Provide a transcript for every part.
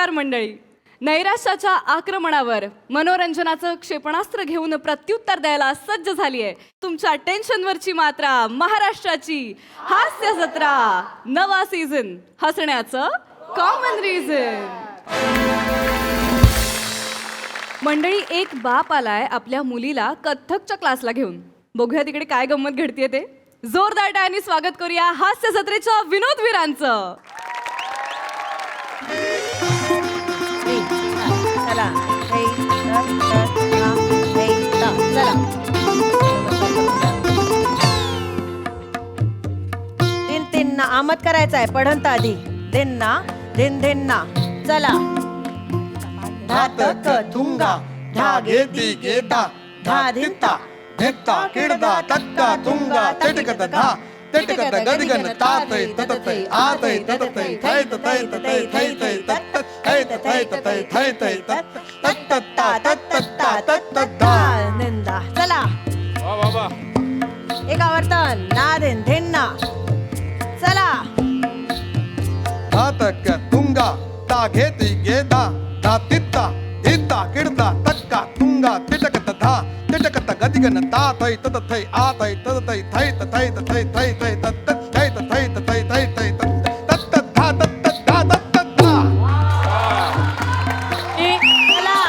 नमस्कार मंडळी. नैराश्याच्या आक्रमणावर मनोरंजनाचं क्षेपणास्त्र घेऊन प्रत्युत्तर द्यायला सज्ज झाली आहे तुमच्या टेन्शनवरची मात्रा महाराष्ट्राची हास्य जत्रा. नवा सीझन हसण्याचं कॉमन रिझन. मंडळी, एक बाप आलाय आपल्या मुलीला कथ्थकच्या क्लासला घेऊन. बघूया तिकडे काय गंमत घडतीये ते. जोरदार टाळ्यांनी स्वागत करूया हास्य जत्रेच्या विनोदवीरांचं. चला तीन तीन ना आमद करायचा आहे. पढंत आधी दिन ना दिन दिन ना. चला धातक तुंगा धागे दिगे धा धा धित्ता धित्ता किडदा तक्का तुंगा तिटकत धा तिटकत गदगन तातै तततै आतै तततै थै ततै ततै थै थै तत्त थै ततै ततै थै थै तत्त तत्तत्ता तत्तत्ता तत्तद्धा. निंदा. चला वा बाबा एक आवर्तन ना दिन दिन ना. चला धातक तुंगा धागे दिगे धा धा तित्ता धित्ता किडदा तक्का तुंगा तिटकत धा तिटकत गदगन तातै तततै आतै तततै थै ततै ततै थै थै तत्त थै ततै ततै थै थै तत्त तत्तद्धा तत्तद्धा तत्तद्धा. चला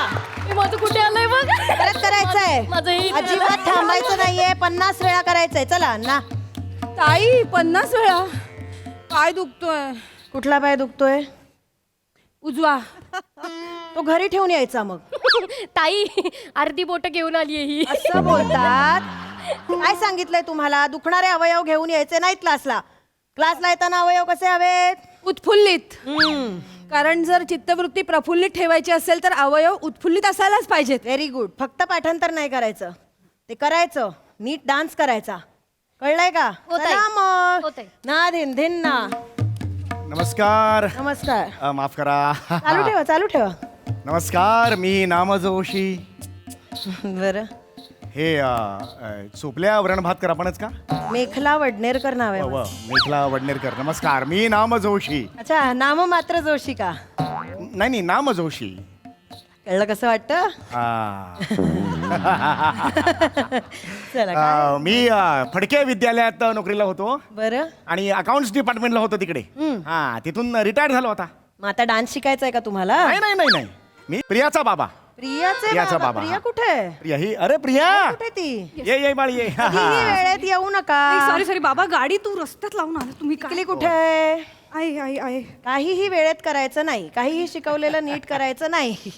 माझं कुठे आलंय बघ. परत करायचंय. अजिबात थांबायचं नाहीये. 50 वेळा करायचंय. चला ना. ताई 50 वेळा. पाय दुखतोय. कुठला पाय दुखतोय? उजवा. तो घरी ठेवून यायचा मग. ताई अर्धी बोट घेऊन आली ही. असं बोलतात. काय सांगितलंय तुम्हाला? दुखणारे अवयव घेऊन यायचे नाहीत क्लासला. क्लासला येताना अवयव कसे हवेत? उत्फुल्लित. कारण जर चित्तवृत्ती प्रफुल्लित ठेवायची असेल तर अवयव उत्फुल्लित असायलाच पाहिजेत. Very good. फक्त पाठांतर नाही करायचं, ते करायचं. नीट डान्स करायचा. कळलंय का? हो ताई. चला मग. हो ताई. ना धिन धिन ना. नमस्कार. नमस्कार. माफ करा. चालू ठेवा चालू ठेवा. नमस्कार, मी नामजोशी. बरं. हे चोपल्या वरण भात कर आपणच का? मेखला वडनेरकर नाव आहे माझं. मेखला वडनेरकर. नमस्कार, मी नामजोशी. अच्छा, नाम मात्र जोशी का? नाही नामजोशी. कळलं कसं वाटतं? चला काय? मी फडके विद्यालयात नोकरीला होतो बरं. आणि अकाउंट्स डिपार्टमेंटला होतो तिकडे. हा, तिथून रिटायर झालो होता. मग आता डान्स शिकायचा आहे का तुम्हाला? नाही नाही नाही नाही, मी प्रियाचा बाबा. प्रियाचा बाबा. प्रिया कुठे आहे? प्रिया ही. अरे प्रिया कुठे ती? ये बाळ ये. कधीही वेळेत येऊ नका. सॉरी सॉरी बाबा, गाडी तू रस्त्यात लावून आला. तुम्ही टिकली कुठे आहे? आई आई आई. काहीही वेळेत करायचं नाही. काहीही शिकवलेलं नीट करायचं नाही.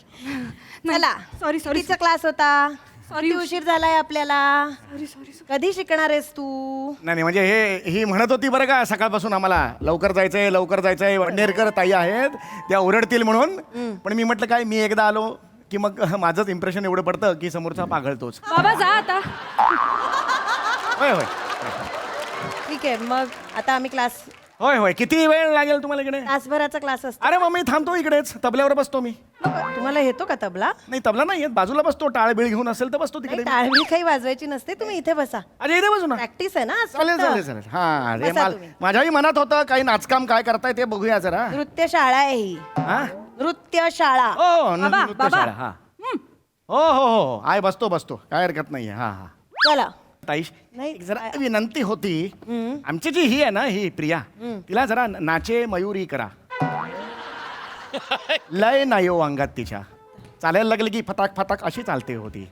चला. सॉरी सॉरी तिचा क्लास होता. सॉरी उशीर झालाय आपल्याला. Sorry sorry. कधी शिकणार आहेस तू? नाही म्हणजे ही म्हणत होती बरं का सकाळपासून आम्हाला लवकर जायचंय. वडनेरकर ताई आहेत त्या ओरडतील म्हणून. पण मी म्हटलं काय, मी एकदा आलो की मग माझंच इम्प्रेशन एवढं पडतं की समोरचा पागळतोच. बाबा जा आता. होय होय ठीक आहे. मग आता आम्ही क्लास. होय किती वेळ लागेल तुम्हाला इकडे? तासभराचा क्लास असतो. अरे मग मी थांबतो इकडेच, तबल्यावर बसतो मी. तुम्हाला येतो का तबला? नाही तबला नाही येत, बाजूला बसतो. टाळबीळ घेऊन असेल तर बसतो तिकडे. टाळवी काही वाजवायची नसते. तुम्ही इथे बसा. अरे इथे बसू ना. प्रॅक्टिस आहे ना. चालेल. हा रे, बसा तुम्ही. माझ्याही मनात होतं काही नाचकाम काय करताय ते बघूया जरा. नृत्य शाळा आहे ही. हा नृत्य शाळा. हो बाबा, नृत्यशाळा. हा हो आहे. बसतो काय हरकत नाहीये. हा चला. ताई नाही. एक जरा विनंती होती. आमची जी ही आहे ना ही प्रिया, तिला जरा नाचे मयुरी करा. लय नाही हो अंगात तिच्या. चालायला लागली की फटाक अशी चालते होती.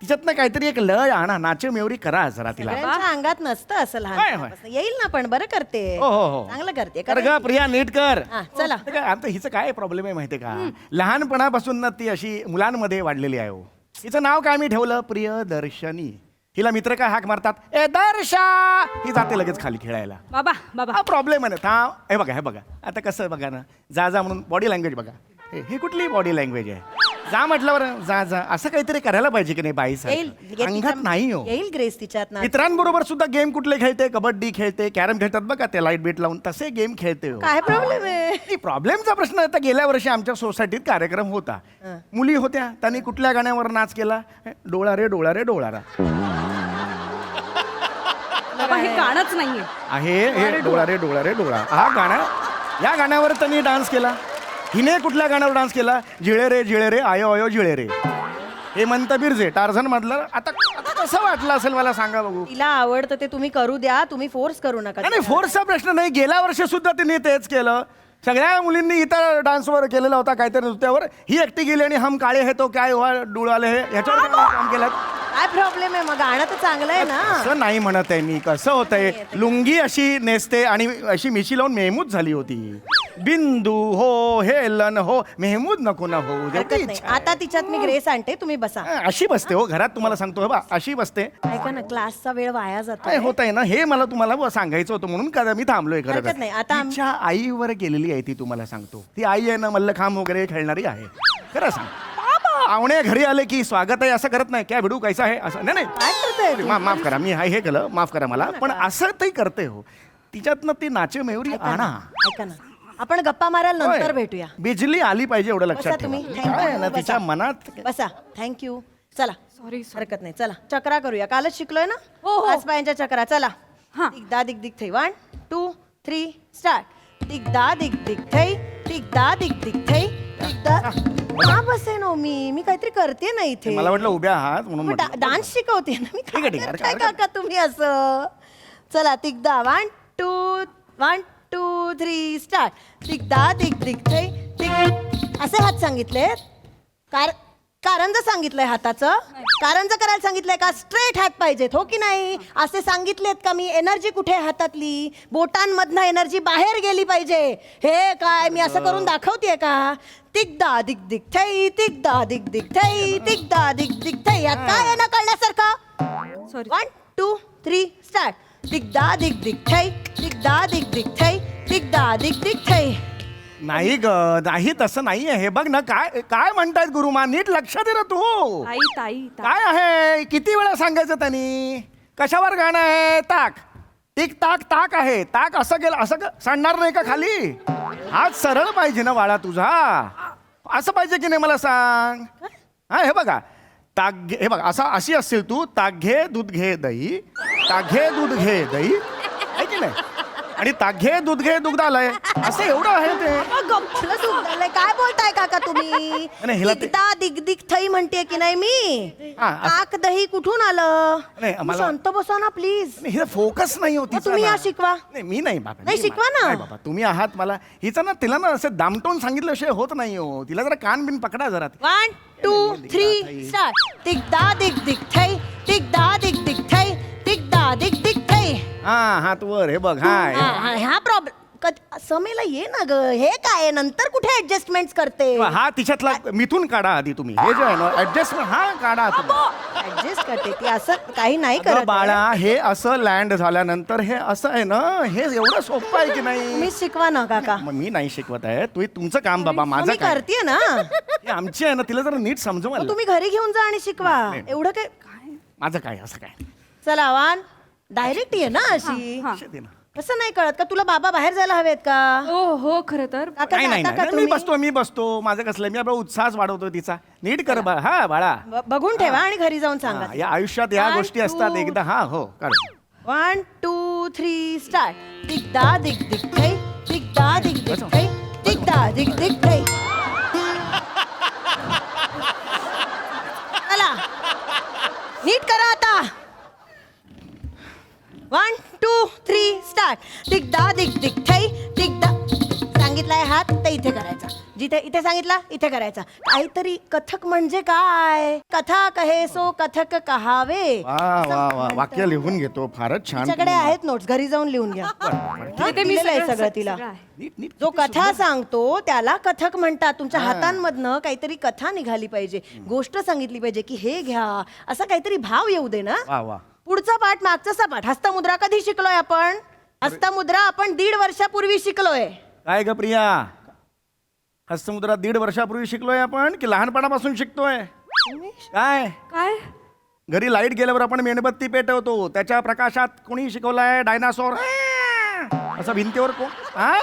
तिच्यातनं काहीतरी एक लय आणा. नाचे मयुरी करा जरा तिला. सगळ्यांच्या अंगात नसतं असं लहान. येईल ना पण. बरं करते. हो चांगलं करते. कर ग प्रिया, नीट कर. हा, चला. ते काय आता हिचं काय प्रॉब्लेम आहे माहितीये का? लहानपणापासून ना ती अशी मुलांमध्ये वाढलेली आहे हो. हिचं नाव काय मी ठेवलं? प्रियदर्शनी. हिला मित्र काय हाक मारतात, ए दर्शा, ही जाते लगेच खाली खेळायला. बाबा बाबा हा प्रॉब्लेम आहे ना. थांब. हे बघा आता कसं बघा ना. जा म्हणून बॉडी लँग्वेज बघा. ही कुठली बॉडी लँग्वेज आहे? जा म्हटल्यावर जा असं काहीतरी करायला पाहिजे की नाही बाईसाठी? अंगात नाही हो. येईल ग्रेस तिच्यात ना. मित्रांबरोबर सुद्धा गेम कुठले खेळते? कबड्डी खेळते, कॅरम खेळतात बघा ते लाईट बीट लावून, तसे गेम खेळते हो. काय प्रॉब्लेम आहे? प्रॉब्लेमचा प्रश्न आता गेल्या वर्षी आमच्या सोसायटीत कार्यक्रम होता. मुली होत्या, त्यांनी कुठल्या गाण्यावर नाच केला? डोळा रे डोळारा. बाबा हे गाणंच नाहीये. आहे हे डोळा रे डोळा. हा गाणं, या गाण्यावर त्यांनी डान्स केला. हिने कुठल्या गाण्यावर डान्स केला? जिळे रे आयो आयो जिळे रे. हेमंत बिरजे टार्झन मधलं. आता आता कसं वाटलं असेल मला सांगा बघू. तिला आवडतं ते तुम्ही करू द्या, तुम्ही फोर्स करू नका. नाही फोर्सचा प्रश्न नाही. गेल्या वर्षी सुद्धा तिने तेच केलं. सगळ्या मुलींनी इतर डान्सवर केलेला होता काहीतरी नृत्यावर. ही एकटी गेली आणि हम काळे हे तो काय हुआ डुळाले हे ह्याच्यावर काम केलं. काय प्रॉब्लेम आहे मग? गाणं तर चांगलं आहे ना. असं नाही म्हणत आहे मी. कसं होतंय, लुंगी अशी नेसते आणि अशी मिशी लावून मेहमूद झाली होती. बिंदू हो हेलन हो मेहमूद नको ना हो. हरकत नाही. आता तिच्यात मी ग्रेस आणते, तुम्ही बसा. अशी बसते हो घरात. तुम्हाला सांगतो हे बा अशी बसते. ऐका ना, क्लासचा वेळ वाया जातो. काय होत आहे ना हे मला तुम्हाला सांगायचं होतं म्हणून का मी थांबलोय. खरं हरकत नाही. आता आम- तिच्या आईवर गेलेली आहे ती. तुम्हाला सांगतो ती आई आहे ना मल्लखांब वगैरे खेळणारी आहे. खरं सांग. पाहुणे घरी आले की स्वागत आहे असं करत नाही. क्या भिडू कैसा आहे असं नाही काय करताय नाही. माफ करा मी हे केलं माफ करा मला. पण असं ते करते हो. तिच्यातनं ती नाचे मयुरी आणा. ऐका ना, आपण गप्पा मारायला नंतर होय. भेटूया. बिजली आली पाहिजे एवढं लक्षात बसा तुम्ही. ठेवा. Thank काय you. आहे ना बसा. तिच्या मनात. बसा. थँक्यू. चला. सॉरी हरकत नाही. चला चक्रा करूया. कालच शिकलोय ना. हो, हो. आज पायांच्या चक्रा. चला. हा. दिगदा दिग दिग थै. 1 2 3 स्टार्ट. दिगदा दिग दिग थै. दिगदा दिग दिग थै. दिगदा. का बसे नो मी काहीतरी करते ना इथे. मला वाटलं उभ्या आहात म्हणून म्हटलं. डान्स शिकवते ना मी. ठीक आहे, ठीक आहे. काय काका तुम्ही असं. चला तिगदा 1 2 3 स्टार्ट. तिगदा दिग दिग थै. असे हात सांगितले. कारंज सांगितलंय हाताचं. कारंज करायला सांगितलंय का? स्ट्रेट हात पाहिजेत हो की नाही? असे सांगितलेत का मी? एनर्जी कुठे आहे हातातली? बोटांमधनं एनर्जी बाहेर गेली पाहिजे. हे काय मी असं करून दाखवतेय का? तिगदा दिग दिग थै. तिगदा दिग दिग थै. तिगदा दिग दिग थै. यात काय आहे ना कळण्यासारखं? Sorry 1 2 3 start. दिगदा दिग दिग थै. दिगदा दिग दिग थै. दिगदा दिग दिग थै. नाही ग नाही तसं नाही आहे. हे बघ ना काय काय म्हणतायत गुरुमा. नीट लक्ष दे ना तू. ताई ताई काय आहे किती वेळा सांगायचं त्यांनी. कशावर गाणं आहे? ताक टिक ताक ताक आहे. ताक असं गेलं असं सांडणार नाही का खाली? हात सरळ पाहिजे ना बाळा तुझा. असं पाहिजे की नाही मला सांग. हा हे बघा ताक घे. हे बघ अशी असतील तू. ताक घे दूध घे दही. ताक घे दूध घे दही आहे की नाही. आणि ताक घे दूध घे दुग्धालय असं एवढं आहे ते. गप्पलं दुग्धालय. काय बोलताय काका तुम्ही? नाही, हिला ते- दिगदा दिग दिग थै म्हणते की नाही मी. हा, असं- ताक दही कुठून आलं? नाही, तुम्ही शांत बसा ना प्लीज. हिला फोकस नाही होती. मग तुम्ही या शिकवा. नाही मी नाही बाबा. नाही, शिकवा ना. नाही बाबा तुम्ही आहात मला. हिचा ना तिला ना असं दामटून सांगितल्याशिवाय होत नाही हो. तिला जरा कान बिन पकडा जरा. 1 2 3 स्टार्ट. दिगदा दिग दिग थै. दिगदा दिग दिग थै. दिगदा दिग दिग थै. हा हात वर हे बघ. हा ह्या प्रॉब्लेम समेला ये ना ग. हे काय नंतर कुठे ऍडजस्टमेंट करते? हा तिच्यातला मिथून काढा आधी तुम्ही. हे जे आहे ना ऍडजस्टमेंट हा काढा तुम्ही. ऍडजस्ट करते ती. असं काही नाही अगं करत. बाळा हे असं लँड झाल्यानंतर हे असं आहे ना. हे एवढं सोपं आहे की नाही. तुम्ही शिकवा ना काका. मग मी नाही शिकवत आहे. तुमचं काम बाबा. माझं मी काय करते ना. हे आमची आहे ना. तिला जरा नीट समजव मग मला. तुम्ही घरी घेऊन जा आणि शिकवा. एवढं काय. माझं काय असं काय. चला वान डायरेक्ट ये ना अशी. हा. दे ना. कसं नाही कळत का तुला? बाबा बाहेर जायला हवेत का? हो हो खरं तर काका नाही नाही जाता का नाही, मी तुम्ही? मी बसतो. माझं कसलं मी आपला उत्साह वाढवतो तिचा. नीट कर बा. हा बाळा. बघून ठेवा आणि घरी जाऊन सांगा. हा, या आयुष्यात या 1 गोष्टी असतात 2 एकदा. हा हो कर. 1 2 3 स्टार्ट. दिगदा दिग दिग थै. दिगदा दिग दिग थै. दिगदा दिग दिग थै. चला नीट करा आता. 1 2 3 स्टार्ट. दिगदा दिग दिग थै. दिगदा सांगितलाय हात तर इथे करायचा. जिथे इथे सांगितला इथे करायचा. काहीतरी कथक म्हणजे काय? कथा कहे सो कथक कहावे. वा वा वा वाक्य लिहून घेतो. फारच छान. तिच्याकडे आहेत नोट्स. घरी जाऊन लिहून घ्या. हा, ते मी दिलेलं आहे सगळं सगळं तिला. आहे. नीट नीट. जो कथा सांगतो त्याला कथक म्हणतात. तुमच्या हातांमधनं काहीतरी कथा निघाली पाहिजे. गोष्ट सांगितली पाहिजे की हे घ्या. असा काहीतरी भाव येऊ दे ना. वा वा. पुढचा पाठ मागचा पाठ. हस्तमुद्रा कधी शिकलोय आपण? हस्तमुद्रा आपण 1.5 वर्षापूर्वी शिकलोय. काय ग प्रिया. हस्तमुद्रा 1.5 वर्षापूर्वी शिकलोय आपण की लहानपणापासून शिकतोय? काय काय घरी लाईट गेल्यावर आपण मेणबत्ती पेटवतो. त्याच्या प्रकाशात कोणी शिकवलंय? डायनासोर असं भिंतीवर कोण? हा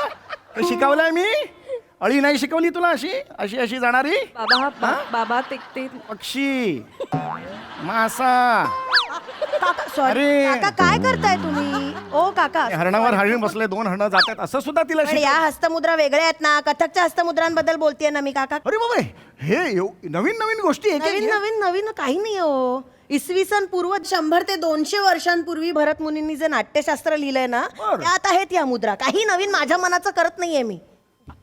हे शिकवलंय मी. अळी नाही शिकवली तुला अशी अशी अशी जाणारी? बाबा ते पक्षी मासा. काका सॉरी अरे. काका काय करताय तुम्ही? ओ काका हरणावर हरिण बसले, 2 हरणं जातात असं सुद्धा तिला पण या हस्तमुद्रा वेगळ्या आहेत ना, कथकच्या हस्तमुद्रांबद्दल बोलतेय ना मी काका. अरे बाबा हे नवीन नवीन गोष्टी एक नवीन नवीन नवीन काही नाही हो. इसवी सन पूर्व 100 ते 200 वर्षांपूर्वी भरत मुनींनी जे नाट्यशास्त्र लिहिलंय ना, बरं. त्यात आहेत या मुद्रा. काही नवीन माझ्या मनाचं करत नाहीये मी.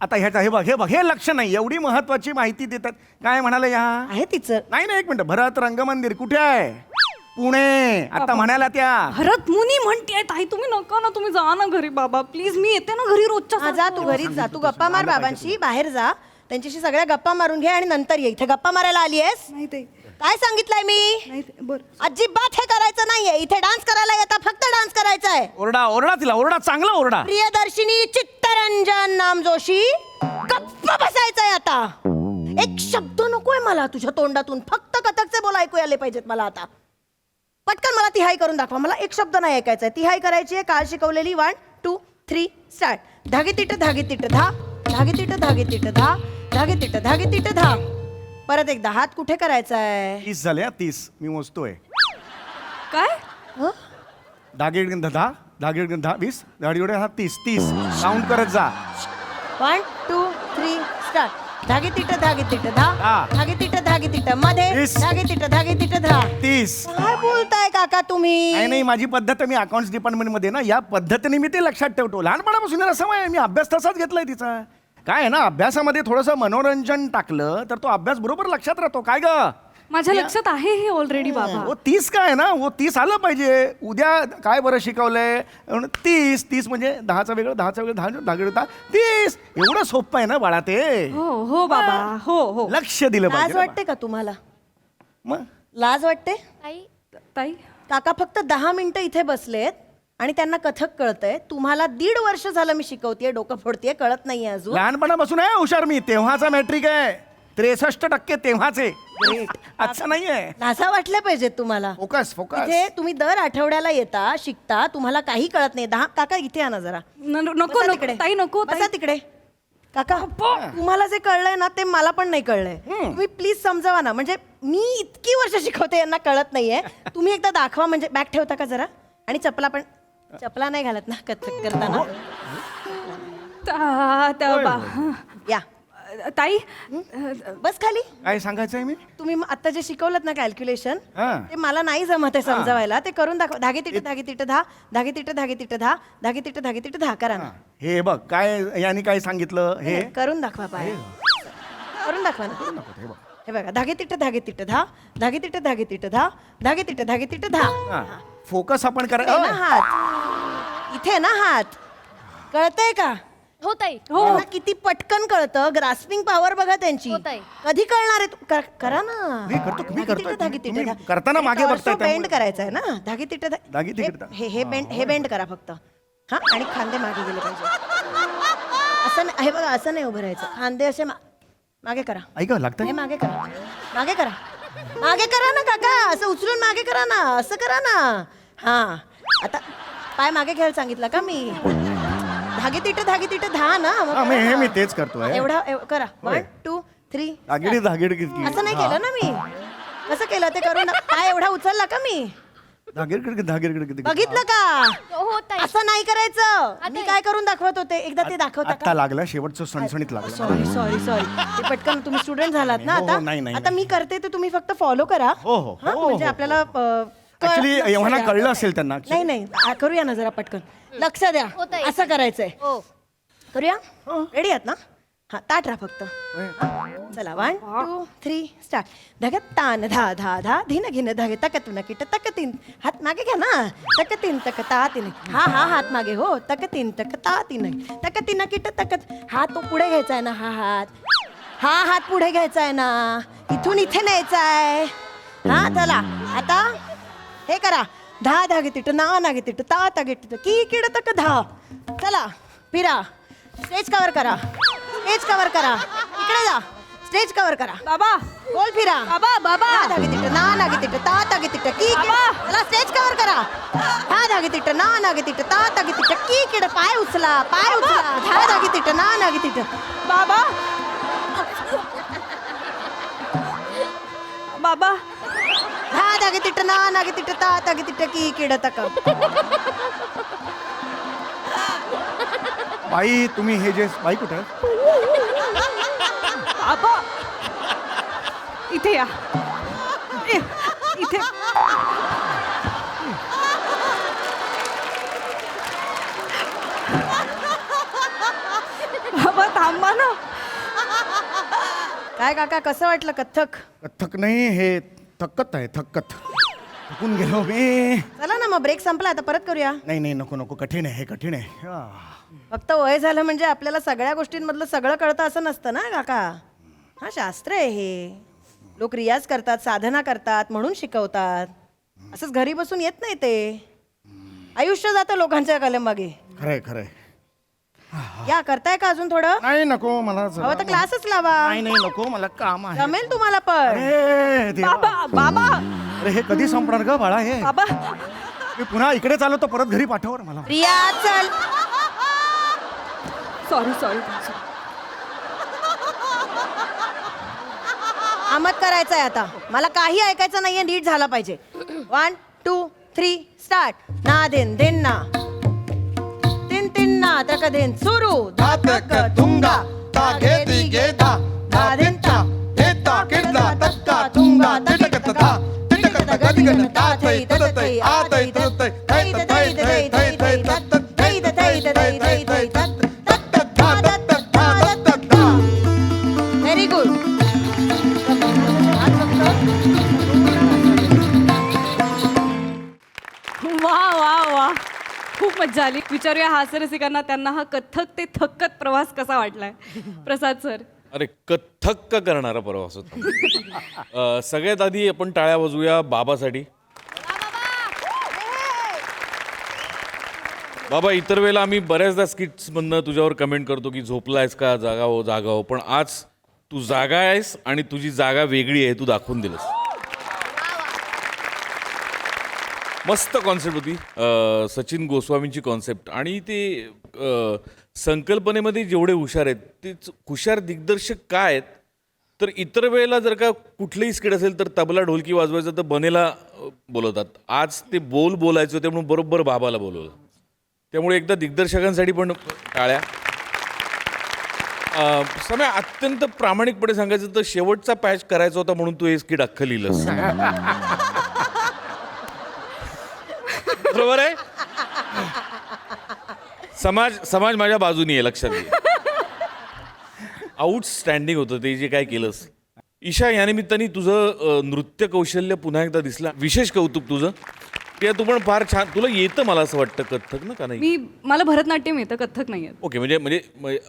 आता ह्याचा हे बघ हे लक्ष नाही, एवढी महत्वाची माहिती देतात. काय म्हणाले या आहे तिचं. नाही नाही, एक मिनिट, भरत रंगमंदिर कुठे आहे? पुणे. आता म्हणाल्या त्या भरत मुनी म्हणतेय ताई, तुम्ही नका ना, तुम्ही जा ना घरी बाबा प्लीज, मी येते ना घरी रोजच्या हा, जा तू घरीच जा, तू गप्पा मार बाबांशी, बाहेर जा, त्यांच्याशी सगळ्या गप्पा मारून घे आणि नंतर ये. इथे गप्पा मारायला आलीयस? नाही ते काय सांगितलंय मी? नाही ते बर अजिबात हे करायचं नाहीये. इथे डान्स करायला येता, फक्त डान्स करायचा आहे. ओरडा ओरडा तिला, ओरडा, चांगला ओरडा. प्रियदर्शिनी चित्तरंजन नाम जोशी, गप्प बसायचंय आता. एक शब्द नकोय मला तुझ्या तोंडातून, फक्त कथकचे बोल ऐकू आले पाहिजेत मला आता. पटकन मला तिहाई करून दाखवा, मला एक शब्द नाही ऐकायचा आहे. तिहाई करायची आहे काल शिकवलेली. 1 2 3 स्टार्ट. धागे तिट धागे तिट धा, धागे तिट धागे तिट धा, धागे तिट धागे तिट धा. परत एकदा. हात कुठे करायचा आहे? 30 झाले, 30 मी मोजतोय. काय धागे 10, धागे 10, 20, धागे 30 30 काउंट करत जा. 1 2 3 स्टार्ट. धागे तिट धा, हा. धागे तिट मध्ये, वीस. धागे तिट धा. 30. काय बोलताय काका तुम्ही? नाही नाही, माझी पद्धत, मी अकाउंट्स डिपार्टमेंट मध्ये ना, या पद्धतीने मी ते लक्षात ठेवतो. लहानपणापासून याला सवय आहे, मी अभ्यास तसाच घेतलाय तिचा. काय आहे ना, अभ्यासामध्ये थोडंसं मनोरंजन टाकलं तर तो अभ्यास बरोबर लक्षात राहतो. काय ग? माझ्या लक्षात आहे हे ऑलरेडी बाबा. वो 30 काय आहे ना, वो 30 आलं पाहिजे. उद्या काय बरं शिकवलंय? 30 म्हणजे 10चं वेगळं, 10चं वेगळं, 10 धागे 30. एवढं सोपं आहे ना बाळा ते. हो हो बाबा, हो हो. लक्ष दिलं लाज पाहिजे. वाटते का तुम्हाला? मग लाज वाटते? ताई ताई काका फक्त 10 मिनिटं इथे बसलेत आणि त्यांना कथक कळतंय. तुम्हाला 1.5 वर्ष झालं मी शिकवतेय, डोकं फोडतेय, कळत नाहीये अजून. लहानपणापासून आहे हुशार मी. तेव्हाचा मॅट्रिक आहे. 63% तेव्हाचे. अच्छा नाहीये. लाजा वाटल्या पाहिजेत तुम्हाला. Focus focus. इथे तुम्ही दर आठवड्याला येता, शिकता, तुम्हाला काही कळत नाही. 10 काका इथे या ना जरा. नको बसा नको तिकडे. ताई, नको बसा ताई. तिकडे. काका तुम्हाला जे कळलंय ना ते मला पण नाही कळलंय. तुम्ही प्लीज समजावा ना. म्हणजे मी इतकी वर्ष शिकवते, यांना कळत नाहीये. तुम्ही एकदा दाखवा. म्हणजे बॅग ठेवता का जरा? आणि चपला पण. चपला नाही घालत ना कथक करताना? या ताई बस खाली. काय सांगायचंय मी? तुम्ही आता जे शिकवलं ना कॅल्क्युलेशन, हा. ते मला नाही जमत आहे समजावायला. ते करून दाखवा. धागे तिट धागे तिट धा, धागे तिट धागे तिट धा, धागे तिट धागे तिट धा. करा ना. हे बघ काय यांनी काय सांगितलं हे. करून दाखवा पाय. करून दाखवा ना. हे बघा. धागे तिट धागे तिट धा, धागे तिट धागे तिट धा, धागे तिट धागे तिट धा. फोकस आपण इथे ना करा. हात, इथे ना हात. कळतंय का? हो ताई त्यांना किती पटकन कळतं. ग्रास्पिंग पॉवर बघा त्यांची. होत आहे. कधी कळणार आहे? करा ना. मी करतो, मी धागे करतो. तिट धागे तिट तुम्ही धा. करताना मागे हे बघताय torso त्यामुळे. bend करायचं आहे ना. धागे तिट धागे तिट धा. हे बेंड करा फक्त. हा, आणि खांदे मागे गेले पाहिजे. असं नाही, हे बघा, असं नाही उभं राहायचं. खांदे असे मागे करा. ऐक हे लागतंय. मागे करा. मागे करा. मागे करा ना काका. असं उचलून मागे करा ना. असं करा ना. हा, आता पाय मागे घ्यायला सांगितलं का मी? धागे तिट धा ना. मग हा, करा हे ना. मी तेच करतोय. एवढा करा. 1 2 3 धागेडी धागेडी किती. असं नाही केलं ना मी. कसं केलं ते करून? पाय एवढा उचलला का मी? धागेडी धागेडी किती. बघितलं का? हो ताई असं नाही करायचं. मी काय करून दाखवत होते? एकदा ते दाखवता आता का? लागला शेवटचं सणसणीत लागला. Sorry sorry sorry. ते पटकन तुम्ही स्टुडंट झालात ना हो, हो, आता. नाही, नाही, आता मी करते ते तुम्ही फक्त फॉलो करा. हो, हो, हा, हो, म्हणजे हो. आपल्याला Actually, लक्ष एव्हाना द्या. कळलं असेल त्यांना. नाही नाही, करूया ना जरा पटकन. लक्ष द्या. होत आहे. असं करायचंय. हो करूया? रेडी आहात ना? हा, ताट राहा फक्त. चला 1 2 3 स्टार्ट. धगत तान धा धा धा धीन घिन धागे तकतुन किट तकतीन. हात मागे घ्या ना. तकतीन तकता तीन. हा हा, हात मागे. हो, तकतीन तकता तीन. तकतीन किट तकत. हात तो पुढे घ्यायचा आहे ना. हा हात पुढे घ्यायचा आहे ना. इथून इथे न्यायचा आहे. हा, चला आता हे करा. धा धागे तिट ना नागे तिट ता तागे तिट की किड तक धा. चला फिरा. स्टेज कव्हर करा. स्टेज कव्हर करा. इकडे जा. स्टेज कव्हर करा. बाबा गोल फिरा. बाबा बाबा हा धागे तिट ना नागे तिट ता तागे तिट की किड. चला स्टेज कव्हर करा. हा धागे तिट ना नागे तिट ता तागे तिट की किड. पाय उचला. पाय उचला. धा धागे तिट ना नागे तिट. बाबा बाबा धा धागे तिट ना नागे तिट ता तागे तिट की किड तक. बाई तुम्ही हे जे बाई कुठं बाबा इथे या इथे बाबा थांबा ना. काय काका कसं वाटलं कथ्थक? कथ्थक नाही हे थक्कत आहे थक्कत थकून गेलो मी. चला ना मग ब्रेक संपला आता परत करूया. नाही नाही नको नको कठीण आहे हे कठीण आहे फक्त वय झालं म्हणजे आपल्याला सगळ्या गोष्टींमधलं सगळं कळतं असं नसतं ना काका. हा शास्त्र आहे हे. लोक रियाज करतात साधना करतात म्हणून शिकवतात. असंच घरी बसून येत नाही ते. आयुष्य जातं लोकांच्या कलमागे. खरंय खरंय. या करताय का अजून थोडं? नाही नको मला जरा- हवं तर क्लासच लावा. नाही नाही नको मला काम आहे. जमेल तुम्हाला पण. अरे देवा. बाबा बाबा अरे हे कधी संपणार ग बाळा हे? बाबा मी पुन्हा इकडे चाललो तर परत घरी पाठवर मला. रिया चल. सॉरी सॉरी आमत करायचंय आता. मला काही ऐकायचं नाहीये. नीट झाला पाहिजे. 1 2 3 स्टार्ट. ना दिन दिन ना तीन तीन ना तक दिन सुरू. धा तक तुंगा तागे दिगे धा धा धिंता धेता किडदा तक्का तुंगा तिटकत धा तिटकत गदिगन ताथै ततथै आथै ततथै थै तथै थै थै थै तत थै तथै थै थै थै तत तत धा तत धा तत धा. Very good. वा वा वा खूप मज्जा आली. विचारूया हास्यरसिकांना त्यांना हा कथ्थक ते थक्कत प्रवास कसा वाटलाय. प्रसाद सर. अरे कथ्थक करणारा प्रवास होता. सगळ्यात आधी आपण टाळ्या वाजवूया बाबासाठी. बाबा इतर वेळेला आम्ही बऱ्याचदा स्किट्समधनं तुझ्यावर कमेंट करतो की झोपलायस का जागा हो जागा हो, पण आज तू जागा आहेस आणि तुझी जागा वेगळी आहे, तू दाखवून दिलंस. मस्त कॉन्सेप्ट होती. सचिन गोस्वामींची कॉन्सेप्ट आणि ते संकल्पनेमध्ये जेवढे हुशार आहेत तेच हुशार दिग्दर्शक काय आहेत. तर इतर वेळेला जर का कुठलंही स्किट असेल तर तबला ढोलकी वाजवायचं तर बनेला बोलवतात. आज ते बोलायचं होते म्हणून बरोबर बाबाला बोलवलं. त्यामुळे एकदा दिग्दर्शकांसाठी पण टाळ्या. समय अत्यंत प्रामाणिकपणे सांगायचं तर शेवटचा पॅच करायचा होता म्हणून तू हे स्किट अख्खं लिहिलंस. बरोबर आहे. समाज माझ्या बाजूनी आहे, लक्षात घे. आउटस्टँडिंग होतं ते जे काय केलंस. ईशा या निमित्ताने तुझं नृत्य कौशल्य पुन्हा एकदा दिसला. विशेष कौतुक तुझं. ते तू पण फार छान. तुला येतं मला असं वाटतं कथ्थक ना का नाही? मला भरतनाट्यम येतं कथ्थक नाही येत. ओके म्हणजे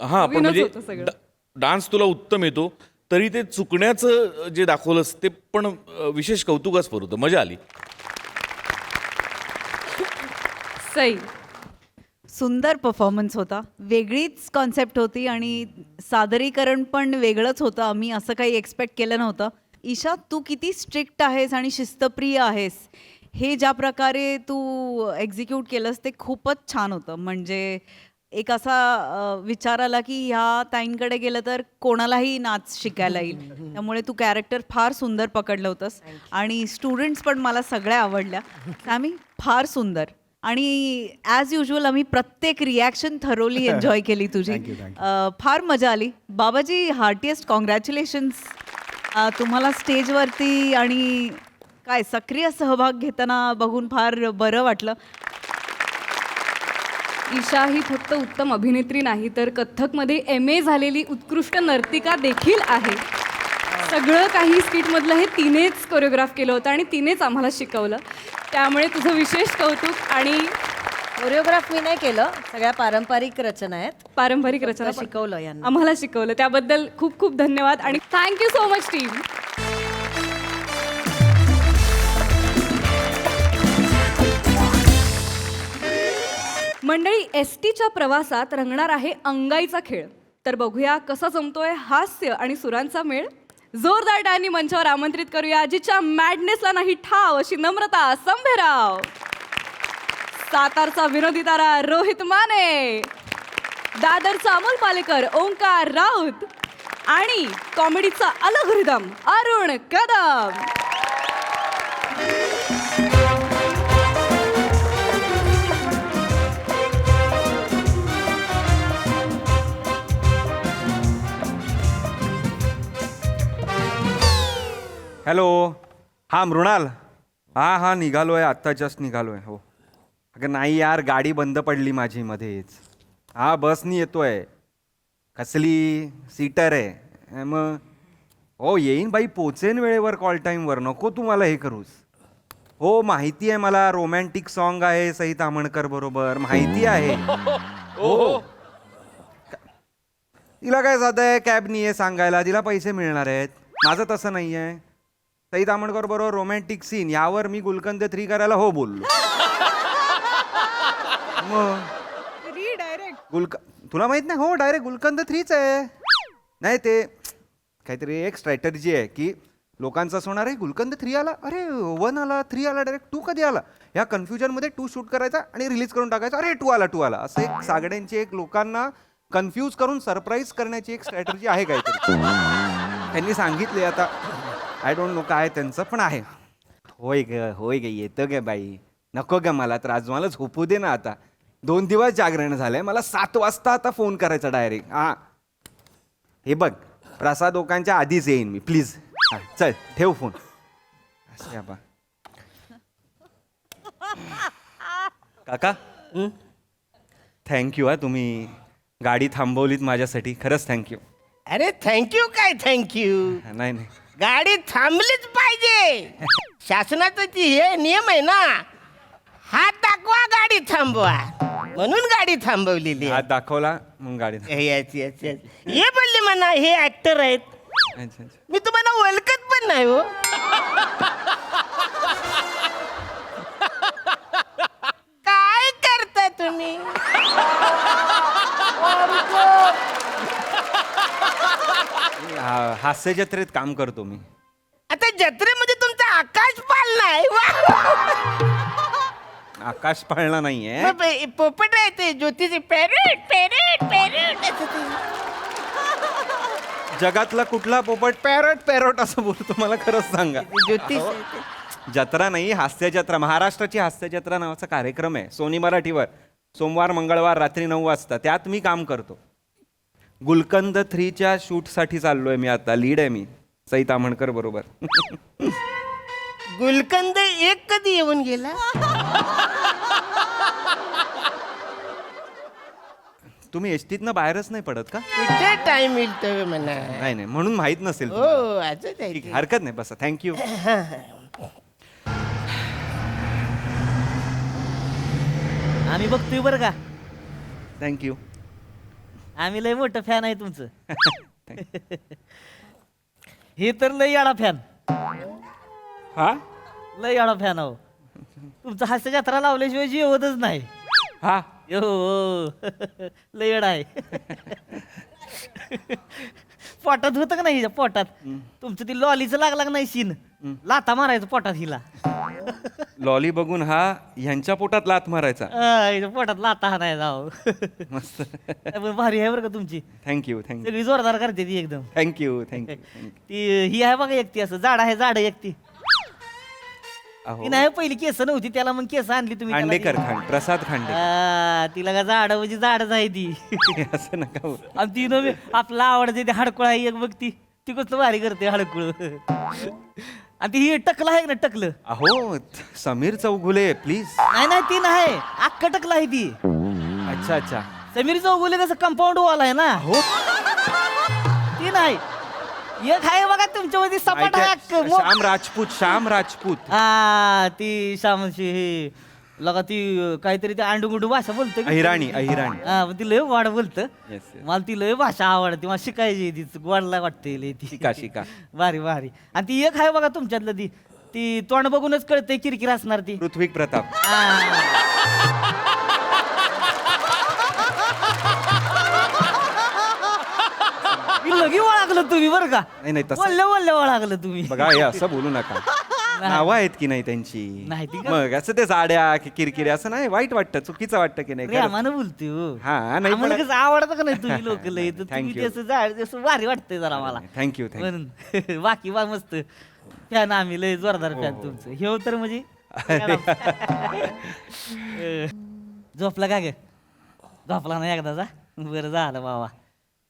हां पण नवीनच होतं सगळं. म्हणजे डान्स तुला उत्तम येतो तरी ते चुकण्याचं जे दाखवलंस ते पण विशेष कौतुकास्पद होतं. मजा आली. सई. सुंदर परफॉर्मन्स होता. वेगळीच कॉन्सेप्ट होती आणि सादरीकरण पण वेगळंच होतं. आम्ही असं काही एक्सपेक्ट केलं नव्हतं. ईशा तू किती स्ट्रिक्ट आहेस आणि शिस्तप्रिय आहेस हे ज्या प्रकारे तू एक्झिक्यूट केलंस ते खूपच छान होतं. म्हणजे एक असा विचार आला की ह्या ताईंकडे गेलं तर कोणालाही नाच शिकायला येईल. त्यामुळे तू कॅरेक्टर फार सुंदर पकडलं होतंस आणि स्टुडंट्स पण मला सगळ्या आवडल्या. आम्ही फार सुंदर आणि ॲज युजल आम्ही प्रत्येक रिॲक्शन थरोली एन्जॉय केली तुझी. फार मजा आली. बाबाजी हार्टिएस्ट कॉंग्रॅच्युलेशन्स तुम्हाला स्टेजवरती आणि काय सक्रिय सहभाग घेताना बघून फार बरं वाटलं. ईशा ही फक्त उत्तम अभिनेत्री नाही तर कथ्थकमध्ये MA झालेली उत्कृष्ट नर्तिका देखील आहे. सगळं काही स्किटमधलं हे तिनेच कोरिओग्राफ केलं होतं आणि तिनेच आम्हाला शिकवलं. त्यामुळे तुझं विशेष कौतुक. आणि कोरिओग्राफ मी नाही केलं. सगळ्या पारंपरिक रचना आहेत. पारंपरिक रचना शिकवलं यांना. आम्हाला शिकवलं त्याबद्दल खूप खूप धन्यवाद आणि थँक्यू सो मच टीम. मंडळी STच्या प्रवासात रंगणार आहे अंगाईचा खेळ. तर बघूया कसा जमतोय हास्य आणि सुरांचा मेळ. जोरदार टाळ्यांनी मंचावर आमंत्रित करूया जिच्या मॅडनेसला नाही ठाव अशी नम्रता संभेराव, सातारचा विनोदी तारा रोहित माने, दादरचा अमोल पालेकर ओंकार राऊत आणि कॉमेडीचा अलग रिदम अरुण कदम. हॅलो, हा मृणाल. हा निघालो आहे, आत्ता जस्ट निघालो आहे. हो अगं नाही यार, गाडी बंद पडली माझी मध्येच. हा बसनी येतोय. कसली सीटर आहे मग? हो येईन बाई, पोचेन वेळेवर, कॉल टाईमवर. नको तू मला हे करूस. हो माहिती आहे मला, रोमॅन्टिक सॉन्ग आहे सई तामणकर बरोबर, माहिती आहे. हो तिला काय जात आहे, कॅब नाही आहे सांगायला, तिला पैसे मिळणार आहेत. माझं तसं नाही आहे. सई तामणकर बरोबर रोमॅन्टिक सीन, यावर मी गुलकंद 3 करायला हो बोललो. मग तुला माहित नाही? हो डायरेक्ट गुलकंद 3च आहे. नाही ते काहीतरी एक स्ट्रॅटर्जी आहे की लोकांचं असं होणार आहे, गुलकंद 3 आला, अरे 1 आला, 3 आला, डायरेक्ट 2 कधी आला, ह्या कन्फ्युजनमध्ये 2 शूट करायचा आणि रिलीज करून टाकायचा, अरे 2 आला. असं एक सागड्यांची एक लोकांना कन्फ्यूज करून सरप्राईज करण्याची एक स्ट्रॅटर्जी आहे काहीतरी. त्यांनी सांगितले, आता आय डोंट नो काय त्यांचं पण आहे. होय ग येतं ग बाई, नको ग मला त्रास, मला झोपू दे ना आता. 2 दिवस जागरण झालंय, मला 7 वाजता आता फोन करायचा डायरेक्ट. हा हे बघ, प्रसाद ओकांच्या आधीच येईन मी, प्लीज. चल ठेव फोन. असं बा काका, थँक्यू. हा तुम्ही गाडी थांबवलीत माझ्यासाठी, खरंच थँक्यू. अरे थँक्यू काय थँक्यू, नाही गाडी थांबलीच पाहिजे. शासनाचा हे नियम आहे ना, हात दाखवा गाडी थांबवा, म्हणून गाडी थांबवलेली आहे. हात दाखवला मग गाडी Yes, yes, yes. हे बोलले म्हणा, हे ऍक्टर आहेत, अच्छा. मी तुम्हाला ओळखत पण नाही हो. काय करता तुम्ही? हास्य जत्रेत काम करतो मी. आता जत्रेमध्ये तुमचा आकाश पाळलाय. वा. आकाश पाळणा नाहीये. मग पोपट आहे ते, ज्योतिषी पॅरेट पॅरेट पॅरेट असं ते. जगातला कुठला पोपट पॅरोट असं बोलतो मला खरंच सांगा. ज्योतिष जत्रा नाही, हास्य जत्रा. महाराष्ट्राची हास्य जत्रा नावाचा कार्यक्रम आहे सोनी मराठीवर, सोमवार मंगळवार रात्री 9 वाजता. त्यात मी काम करतो. गुलकंद 3च्या शूटसाठी चाललोय मी आता. लीड आहे मी सई तामणकर बरोबर. गुलकंद 1 कधी येऊन गेला? तुम्ही एसटीतनं बाहेरच नाही पडत का? कुठे टाइम मिळतो म्हणा. नाही म्हणून माहित नसेल हो तुम्हाला. असं ठीक आहे, आहे. हरकत नाही, बसा. थँक्यू. आम्ही बघतोय बरं का, थँक्यू. आम्ही लय मोठं फॅन आहे तुमचं. हे तर लय याडा फॅन, हा लय याडा फॅन आहो. तुमचं हास्य जत्रा लावल्याशिवाय जेवतच नाही. हा यो लय येडा आहे. पोटात होतं का नाही, पोटात तुमचं ती लॉलीचं लागला का नाही सीन, लाथा मारायचं पोटात हिला. लॉली बघून हा ह्यांच्या पोटात लात मारायचा. हिच्या पोटात लाथा हा नाही जाऊ. मस्त. भारी आहे बरं का तुमची, थँक्यू. सगळी जोरदार करते ती एकदम. थँक्यू. ती ही आहे बघा एकटी, असं झाड आहे, झाड एकटी. ती नाही पहिली केस नव्हती त्याला, मग केस आणली तुम्ही त्याला. खांडेकर, प्रसाद खांडेकर. तिला का झाड म्हणजे झाडच आहे ती. असं नका बोलू. आणि ती नव्हे आपला आवडते ते हडकुळ आहे एक, बघ ती कसलं भारी करते हडकुळ. आणि ती ही टकलं आहे ना, टकलं. अहो समीर चौगुले प्लीज. नाही ती नाही, अख्खं टकलं आहे ती. अच्छा. समीर चौगुले कसं कंपाऊंड वॉल आहे ना. हो ती नाही, एक आहे बघा तुमच्यामध्ये सपाट आहे अख्खं. श्याम राजपूत. ती श्यामशी हे लगा ती काहीतरी ते आंडू भाषा बोलते. अहिराणी. हा ती लय वाढ बोलतं. Yes. मला ती लय भाषा आवडते, मला शिकायची ती गोडला वाटते लय ती. शिका. भारी. आणि ती एक आहे बघा तुमच्यातलं, ती तोंड बघूनच कळते किरकिर असणार ती. पृथ्वीक प्रताप. लगी ओळखलं तुम्ही बरं का. नाही तसं बोलले ओळखलं तुम्ही. बघा हे असं बोलू नका. नावं आहेत की नाही त्यांची. नाही ती का? मग असं ते साड्या किरकिरे असं नाही, वाईट वाटतं, चुकीचं वाटतं की नाही. प्रेमानं बोलते हो. हा नाही आम्हाला कसं आवडतं का नाही तुम्ही लोक लय, तर Thank तुम्ही you. त्याचं झाड जसं भारी वाटतंय जरा मला. थँक्यू. म्हणून बाकी मस्त. फॅन आम्ही लय जोरदार फॅन तुमचं हे तर म्हणजे झोपला का ग झोपला ना एकदाचा बरं झालं बाबा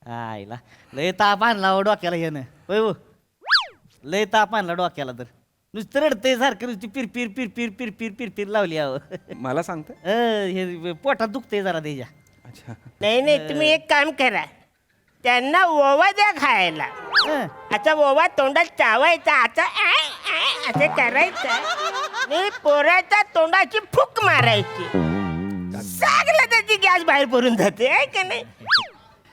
आईला लय ताप आणला हो डोक्याला ह्यानं होय हो लय ताप आणला डोक्याला तर नुसतं रडतंय सारखं नुसती पिरपिर पिरपिर पिरपिर पिरपिर लावली अहो मला सांगते हे पोटात दुखतंय जरा त्याच्या अच्छा नाही तुम्ही एक काम करा त्यांना ओवा द्या खायला आता ओवा तोंडात चावायचा आता असे करायचं आणि पोराच्या तोंडाची फूक मारायची सागला त्याची गॅस बाहेर पडून जाते आहे का नाही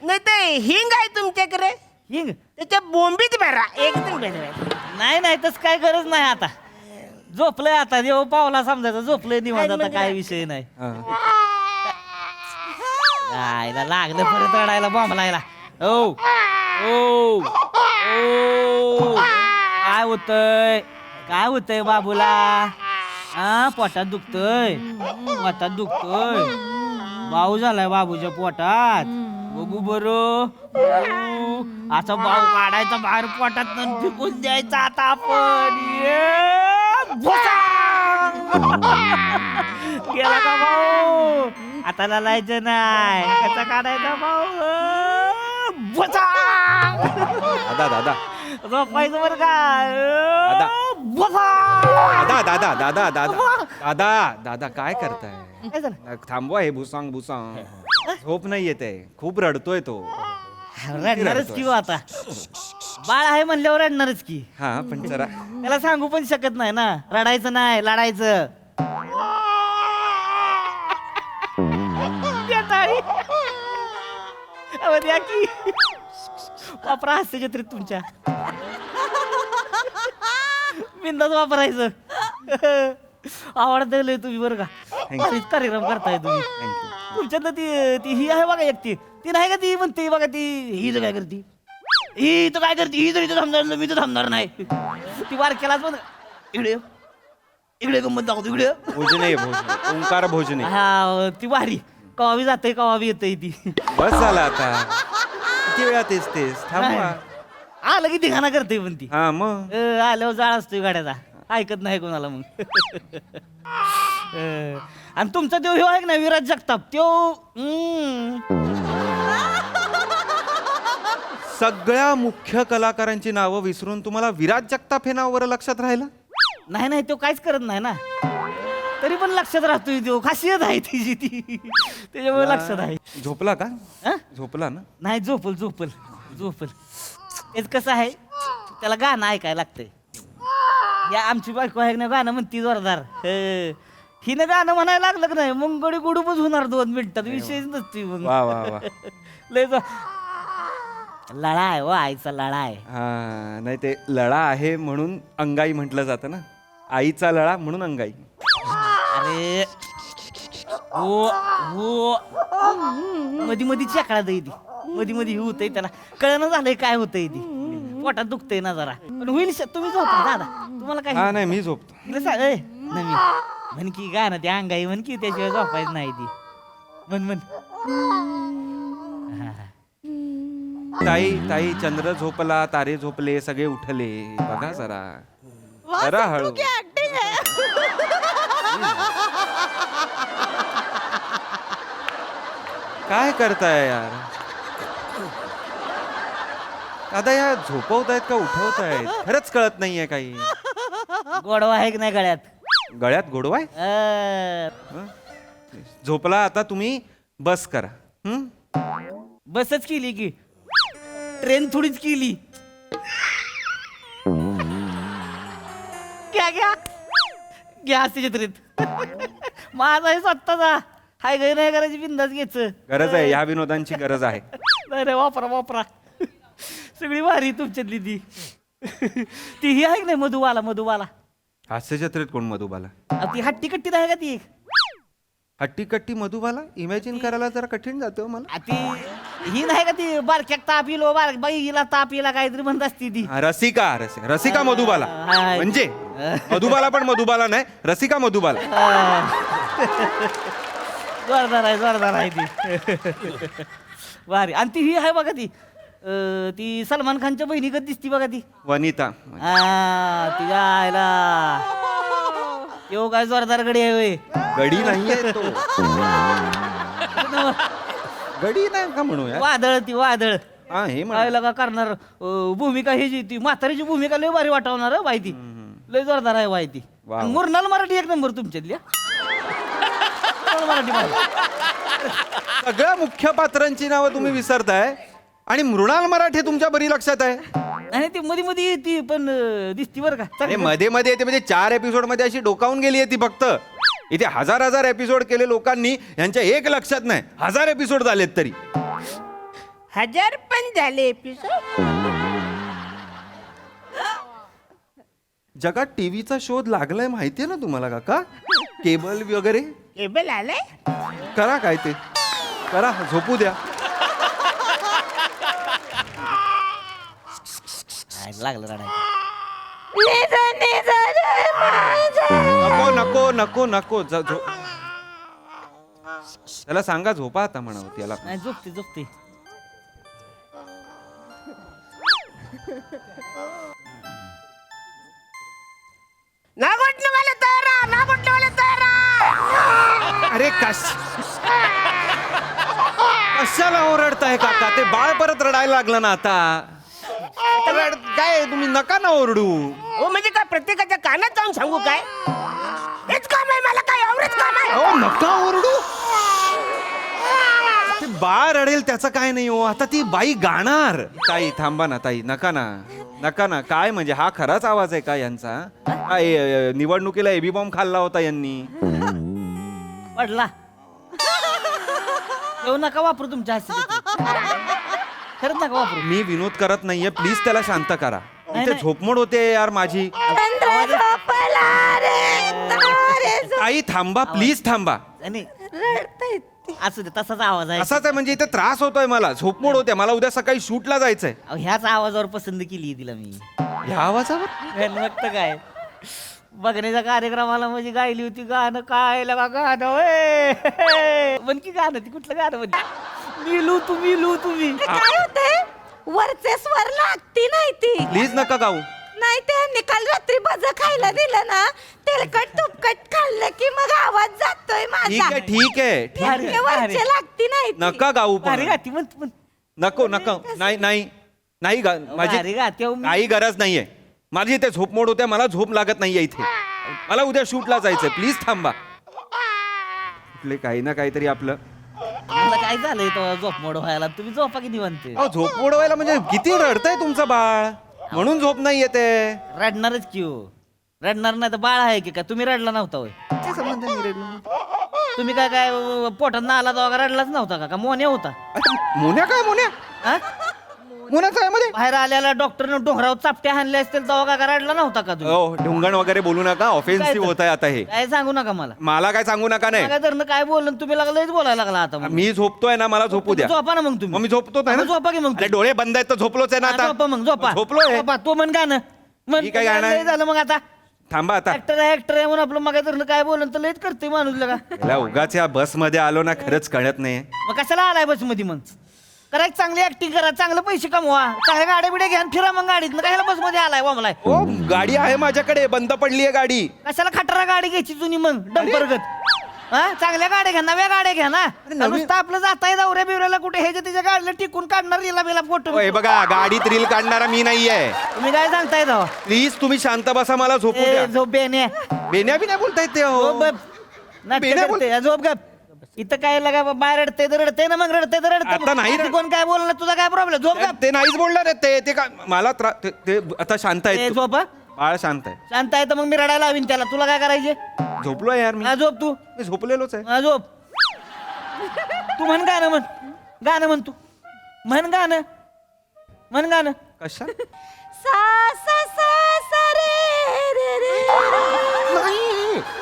नाही तर हिंग आहे तुमच्याकडे हिंग त्याच्या बोंबीत भरा एकदम बरं नाही नाही तसं काय गरज नाही आता झोपलंय आता देव पावला समजायचं झोपलंय निवांत आता काय विषय नाही आईला लागलं परत रडायला बॉम्ब लायला ओ ओ ओ काय होतंय बाबूला हा पोटात दुखतोय भाऊ झालाय बाबूच्या पोटात बघू बरं असा भाऊ काढायचा बाहेर पोटात फेकून द्यायचा आता आपण गेला का भाऊ आता लालायचं नाही कसा काढायचा भाऊ दादा झोपायचं बरं का दादा दादा दादा दादा दादा काय करताय थांबवा हे भुसांग झोप नाही येत आहे खूप रडतोय तो रडणारच की हो आता बाळ आहे म्हणल्यावर रडणारच की हा पण जरा त्याला सांगू पण शकत नाही ना रडायचं नाही लढायचं द्या की वापरा हास्य जत्रेत तुमच्या बिंदाच वापरायचं आवडतं तुम्ही बरं का भारीच कार्यक्रम करताय तुम्ही तुमच्यातलं ती ही आहे बघा एकटी ती नाही का ती म्हणते बघा ती ही तर काय करते ही तर काय करते ही तर इथं थांबणार मी तर थांबणार नाही ती बारक्यालाच पण इकडे गंमत दाखवतो इकडे भोजने ओंकार भोजने हा ती भारी कवाबी जाते कवाबी येते ती बस झाला आता किती वेळा तेच थांबवा आलं की धिंगाणा करते पण ती हा मग आल्यावर जाळ असतोय गाड्याचा ऐकत नाही कोणाला मग आणि तुमचा तो ह्यो आहे ना विराज जगताप त्यो सगळ्या मुख्य कलाकारांची नावं विसरून तुम्हाला विराज जगताप हे नाव बरं लक्षात राहिलं नाही तो काहीच करत नाही ना तरी पण लक्षात राहतोय तो खासियत आहे तिची ती त्याच्यामुळे लक्षात आहे झोपला का झोपला ना नाही झोपल तेच कसं आहे त्याला गाणं ऐकायला लागतंय या आमची बायको आहे ना गाणं म्हणती जोरदार हिनं गाणं म्हणायला लागलं की नाही मग गडी गुडूबच होणार 2 मिनिटात विषयच नसती मग वा वा वा लय लळा आहे हो आईचा लळा आहे हा नाही ते लळा आहे म्हणून अंगाई म्हटलं जातं ना आईचा लळा म्हणून अंगाई अरे हो मधी चेकळा दही ती मधी होतंय त्याला कळणं झालंय काय होतंय ती पोटात दुखतंय ना जरा पण होईल तुम्ही झोपा दादा तुम्हाला काय हा नाही मी झोपतो म्हण की गाणं ते अंगाई म्हण की त्याशिवाय झोपायचं नाही ती म्हण ताई चंद्र झोपला तारे झोपले सगळे उठले बघा जरा हळू काय करताय यार दादा या झोपवतायत का उठवतायत खरंच कळत नाहीये काही गोडवा आहे की नाही गळ्यात गोडवा आहे झोपला आता तुम्ही बस करा बसच केली की ट्रेन थोडीच केली घ्या जत्रेत माझा आहे स्वतःचा हाय गै नाही करायची बिंदाच घ्यायचं गरज आहे या विनोदांची गरज आहे नाही वापरा सगळी भारी तुमच्यातली ती ही आहे की नाही मधुबाला हास्य जत्रेत कोण मधुबाला ती हट्टी कट्टी नाही का ती हट्टी कट्टी मधुबाला इमॅजिन करायला जरा कठीण जातो मला ती ही नाही का ती बारक्यात ताप इलो बाईला ताप इला काहीतरी म्हणत असती ती रसिका मधुबाला म्हणजे मधुबाला पण मधुबाला नाही रसिका मधुबाला जोरदार आहे ती भारी आणि ती ही आहे बघा ती ती सलमान खानच्या बहिणी कधी दिसती बघा ती वनिता तिच्या आयला यो काय जोरदार गडी आहे होय. गडी नाहीये तो. गडी नाही का म्हणूया. वादळ ती वादळ हा हे म्हणा. आयला का करणार भूमिका ही जी ती म्हातारीची भूमिका लय भारी वाटवणार हं बाई ती लय जोरदार आहे बाई ती. वा. मुरनाल मराठी एक नंबर तुमच्यातली हं. मराठी भारी. सगळ्या मुख्य पात्रांची नावं तुम्ही विसरताय आणि मृणाल मराठे तुमच्या बरी लक्षात आहे. नाही ती मध्ये मध्ये ती पण दिसती बरं का अरे मध्ये मध्ये येते म्हणजे 4 एपिसोड मध्ये अशी डोकावून गेली आहे ती फक्त. इथे हजार एपिसोड केले लोकांनी यांच्या एक लक्षात नाही 1000 एपिसोड झालेत तरी. 1000 पण झाले एपिसोड. जगात टीव्हीचा शोध लागलाय माहितीये ना तुम्हाला काका. केबल वगैरे केबल आलाय. करा काय ते करा झोपू द्या. लागलं रडायला. नको नको नको नको त्याला सांगा झोपा आता म्हणावं त्याला. नाही झोपते झोपते. ना गोठणे वाले तयार राहा, ना गोठणे वाले तयार राहा. अरे कशाला ओरडताय काका. ते बाळ परत रडायला लागलं ना आता. काय तुम्ही नका ना ओरडू. हो म्हणजे काय प्रत्येकाच्या कानात जाऊन सांगू काय. हेच काम आहे मला काय एवढंच काम आहे. अहो नका ओरडू. ते बाळ रडेल त्याचं काय नाही हो. आता ती बाई गाणार. ताई थांबा ना ताई. नका ना नका ना. काय म्हणजे हा खराच आवाज आहे का यांचा. काय निवडणुकीला एबी बॉम्ब खाल्ला होता यांनी. पडला येऊ नका वापरू तुमच्या हस्ती. खरंच नका वापरू. मी विनोद करत नाहीये प्लीज त्याला शांत करा. इथे झोपमोड होते यार माझी. ताई थांबा प्लीज थांबा. नाही असू दे तसाच आवाज आहे. असाच आहे म्हणजे इथे त्रास होतोय मला. झोपमोड होते मला. उद्या सकाळी शूटला जायचंय. अहो, ह्याच आवाजावर पसंत केली तिला मी. ह्या आवाजावर फक्त काय बघण्याच्या कार्यक्रमाला म्हणजे गायली होती गाणं. काय लगा गाणं होय. म्हण की गाणं ती कुठलं गाणं म्हणजे मिलू तुम्ही काय होते वरचे स्वर लागती नाही ती. प्लीज नका गाऊ. नाही ते काल रात्री भज खायला दिलं ना तेलकट तुपकट खाल्लं की मग आवाज जातोय ठीक माझा. आहे ठीक आहे ठीक आहे. ते वरचे लागती नाही ती. नका गाऊ भारी पण. गाती म्हण नको नको नाही नाही नाही माझी भारी गाती अहो मी. काही गरज नाहीये. माझी इथे झोपमोड होते. मला झोप लागत नाहीये इथे. मला उद्या शूटला जायचंय. प्लीज थांबा. कुठले काही ना काहीतरी आपलं. मला काय झालंय तो झोप मोड व्हायला. तुम्ही झोपा किती म्हणते. अहो झोप मोडवायला म्हणजे किती रडतंय तुमचं बाळ म्हणून झोप नाही येते. रडणारच की हो. रडणार नाही तर बाळ आहे की काय. तुम्ही रडला नव्हता होय. काय संबंध आहे मी रडणं? तुम्ही काय काय पोटात ना आला तो रडलाच नव्हता का मोन्या होता. मोन्या काय मोन्या हा? मोन्याचं आहे मध्ये. बाहेर आल्याला डॉक्टरने डोंगरावर चापट्या हाणल्या असतील तेव्हा का रडला नव्हता का तुम्ही. हो ढुंगण वगैरे बोलू नका. ऑफेन्सिव्ह होत आहे आता हे. काय सांगू नका मला. मला काय सांगू नका नाही. काय धरणं काय बोललं तुम्ही लागलंच बोलायला लागला आता मग. मी झोपतोय ना मला झोपू द्या. झोपा ना मग मग तुम्ही. मी झोपतो नाही मग ना. झोपा की मग अरे डोळे बंद आहेत तर झोपलोच आहे ना आता. झोपा मग झोपा. झोपलोय. झोपा. तो म्हण गाणं म्हण. ठीक आहे, गाणं आहे. लय झालं मग आता. थांबा आता. ऍक्टर आहे म्हणून आपलं मग धरणं काय बोललं तर लयच करते माणूस लगा. याला उगाच या बस मध्ये आलो ना खरंच कळत नाही. मग कशाला आलाय बस मध्ये मग. करा चांगली ऍक्टिंग करा चांगलं पैसे कमवा चांगल्या गाड्या बिड्या घ्या आणि फिरा मग गाडीत कशाला बस मध्ये आलाय वामलाय. ओ गाडी आहे माझ्याकडे. बंद पडली आहे गाडी. कशाला खटारा गाडी घ्यायची जुनी मग डंपरगत. हा चांगल्या गाड्या घ्या नव्या गाड्या घ्या ना. नुसतं आपलं जाताय दौऱ्या बिवऱ्याला कुठे ह्याच्या त्याच्या गाडीला टिकून काढणार रिला बिला फोटो. हे बघा गाडीत रील काढणारा मी नाहीये. तुम्ही काय सांगताय तेव्हा. प्लीज तुम्ही शांत बसा. मला झोपू द्या. झोप बेने बेन्या बी नाही बोलता येत ते हो. बेने बोल- झोप गप. इथं काय लगा बाहेर रडते तर रडते ना मग रडते तर आता रडते. नाही आधी कोण काय बोलणार तुझा काय प्रॉब्लेम. झोप गप. ते नाहीच बोलणार आहेत ते. ते काय मला ते आता शांत आहे. झोप हा. बाळ शांत आहे. शांत आहे तर मग मी रडायला हवीन त्याला. तुला काय करायचे. झोपलोय यार मी. हा झोप तू. मी झोपलेलोच आहे. हा झोप. तू म्हण गाणं म्हण. गाणं म्हण तू. म्हण गाणं. म्हण गाणं. कशा सा सा सा सा रे रे रे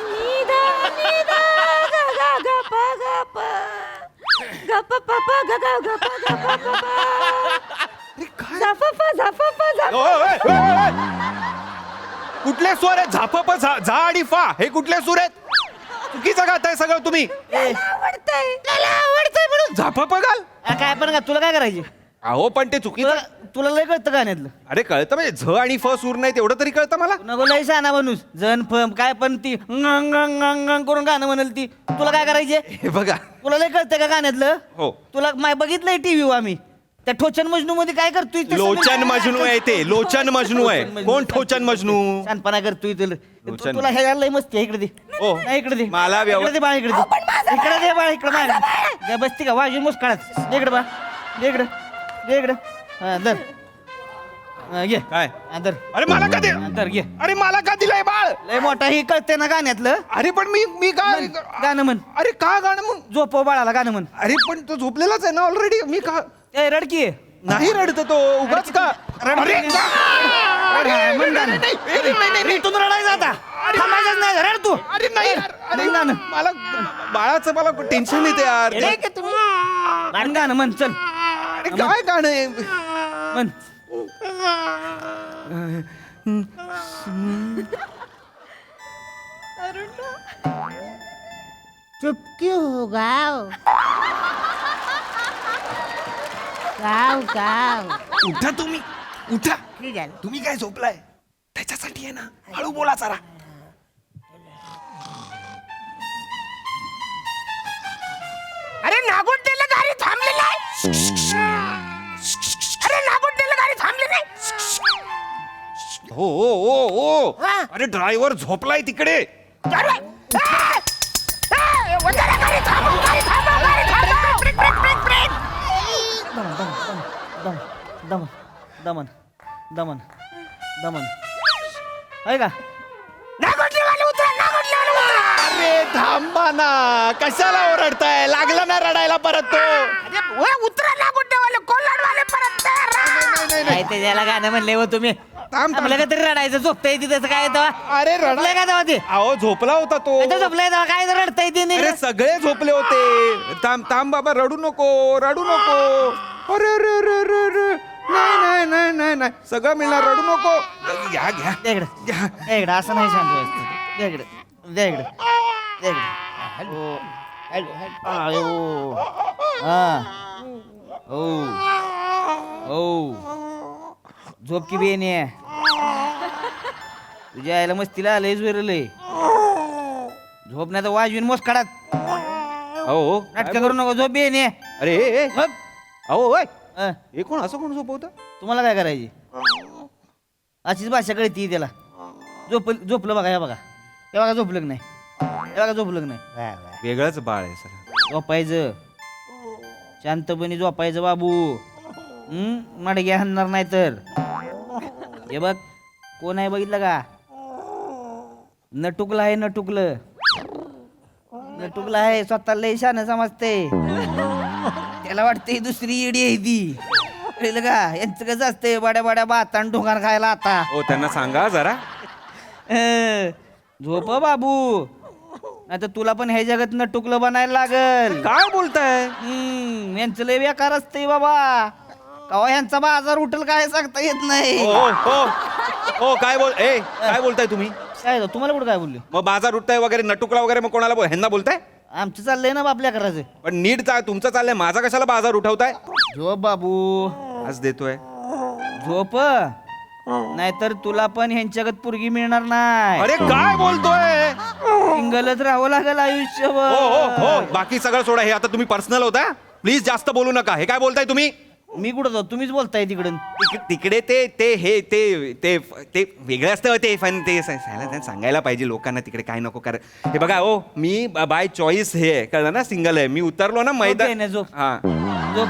नी दा नी दा गा गा गा पा गा पा गा पा पा पा गा गा गा पा गा पा पा पा झा झा कुठले स्वर आहेत. झापप झा आणि फा हे कुठले सूर आहेत. चुकीचं गाताय सगळं तुम्ही. आवडतंय आवडतंय म्हणून झापप घाल. काय पण का तुला काय करायचे. अहो पण ते चुकीचं तुला लय कळतं गाण्यातलं अरे कळतं म्हणजे झ आणि फ सूर नाही तेवढं तरी कळतं मला नको लय शाना बनूस जण फम काय पण ती अंग अंग अंग अंग करून गाणं म्हणल ती तुला काय करायचे हे बघा तुला लय कळतं का गाण्यातलं हो तुला माय बघितलंय टीव्ही आम्ही त्या ठोचन मजनू मध्ये काय करतोय ते लोचन सगळं- मजनू आहे ते लोचन मजनू आहे कोण ठोचन मजनू शानपणा करतोय तुला लोचन. तुला ह्याला लय मस्ती आहे. इकडे दे ओ, नाही इकडे दे मला इकडे दे बाळ इकडे दे इकडे दे बाळ इकडे बाळ दे बसती का वाजून मुस्काळत दे इकडे बाळ दे इकडे दे इकडे हा दर हा, घे काय हा, दर अरे मला का दे हा, दर घे अरे मला का दिलंय बाळ लय मोठा ही कळते ना गाण्यातलं अरे पण मी काय गाणं म्हण अरे का गाणं मग झोपव बाळाला गाणं म्हण अरे पण तो झोपलेलाच आहे ना ऑलरेडी मी का ए रडकी नाही रडत तो उगाच का अरे का? म्हण गाणं इथून रडायचं आता थांबायचंच नाही रड तू अरे नाही यार, अरे म्हण गाणं मला बाळाचं मला टेन्शन येते यार येडे का तुम्ही म्हण गाणं म्हण चल अरे काय गाणं आहे म्हण चुपकी हो गाव गाव गाव उठा तुम्ही उठा ठीक आहे तुम्ही काय झोपलाय त्याच्यासाठी आहे ना हळू बोला जरा अरे नागोंडेला गाडी थांबलेली आहे अरे नागोंडेला गाडी थांबली नाही हो हो हो हो हा. अरे ड्रायव्हर झोपलाय तिकडे अरे, ए, ए, वंदना, गाडी थांबव, गाडी थांबव, गाडी थांबव. Brake, brake, brake, brake. Daman Daman Daman Daman आहे का नागोंडेवाले उतरा, नागोंडेवाले उतरा. अरे थांबा ना कशाला ओरडताय लागला ना रडायला परत तो अरे, ओय, उतरा नागोंडेवाले, कोल्हाडवाले परत तयार राहा. काय ते त्याला गाणं म्हणले हो तुम्ही आपलं का तरी रडायचं झोपता तिथं काय तेव्हा अरे झोपलंय का तेव्हा ते अहो झोपला होता तो आता झोपलंय तेव्हा काय रडता येते अरे सगळे झोपले होते थांब थांब बाबा रडू नको रडू नको अरे अरे अरे अरे अरे नाही नाही नाही नाही नाही सगळं मिळणार रडू नको घ्या घ्या इकडे असं नाही शांत व्हायचं दे इकडे दे इकडे दे इकडे आयो हा ओ झोप की बेने तुझ्या आईला मस्तीला आलंय जोरलंय झोप नाही तर वाजवीन मोस काढत हो नाटक करू नको झोप बेने अरे ए, ए. झोप अहो ओय हं. हे कोण असं कोण झोपवतं तुम्हाला काय करायची अशीच भाषा कळती त्याला झोपलं बघा हे बघा हे बघा झोपलं की नाही हे बघा झोपलं की नाही वेगळंच बाळ आहे सर झोपायचं शांतपणे झोपायचं बाबू मडगे हाणणार नाही तर हे बघ कोण आहे बघितलं का नटुकलं आहे नटुकलं नटुकलं आहे स्वतःला लय शान समजते त्याला वाटते दुसरी येडी आहे ती कळलं का यांचं कसं असते बड्या बड्या भातान ढोंगार खायला आता हो त्यांना सांगा जरा झोप बाबू नाही तर तुला पण हे जगात नटुकलं बनायला लागल काय बोलताय यांचं लय बेकार असते बाबा कवा यांचा बाजार उठल काय सांगता येत नाही हो हो हो काय बोल ए काय बोलताय तुम्ही काय झालं? तुम्हाला कुठं काय बोलले मग बाजार उठताय वगैरे नटुकला वगैरे मग कोणाला ह्यांना बोलताय आमचं चाललंय ना बापल्या करायचं पण नीट तुमचं चाललंय माझा कशाला बाजार उठवताय झोप बाबू आज देतोय झोप नाहीतर तुला पण ह्यांच्यागत पुरगी मिळणार नाही अरे काय बोलतोय सिंगलच राहावं लागेल हो हो आयुष्यभर हो बाकी सगळं सोडा हे आता तुम्ही पर्सनल होता प्लीज जास्त बोलू नका हे काय बोलताय तुम्ही मी कुठं जाऊ तुम्हीच बोलताय तिकडून तिकडे ते हे ते वेगळं असतं ते पण ते सांगायला पाहिजे लोकांना तिकडे काय नको कर हे बघा हो मी बाय चॉईस हे आहे कळलं ना सिंगल आहे मी उतरलो ना मैदान झोप हा झोप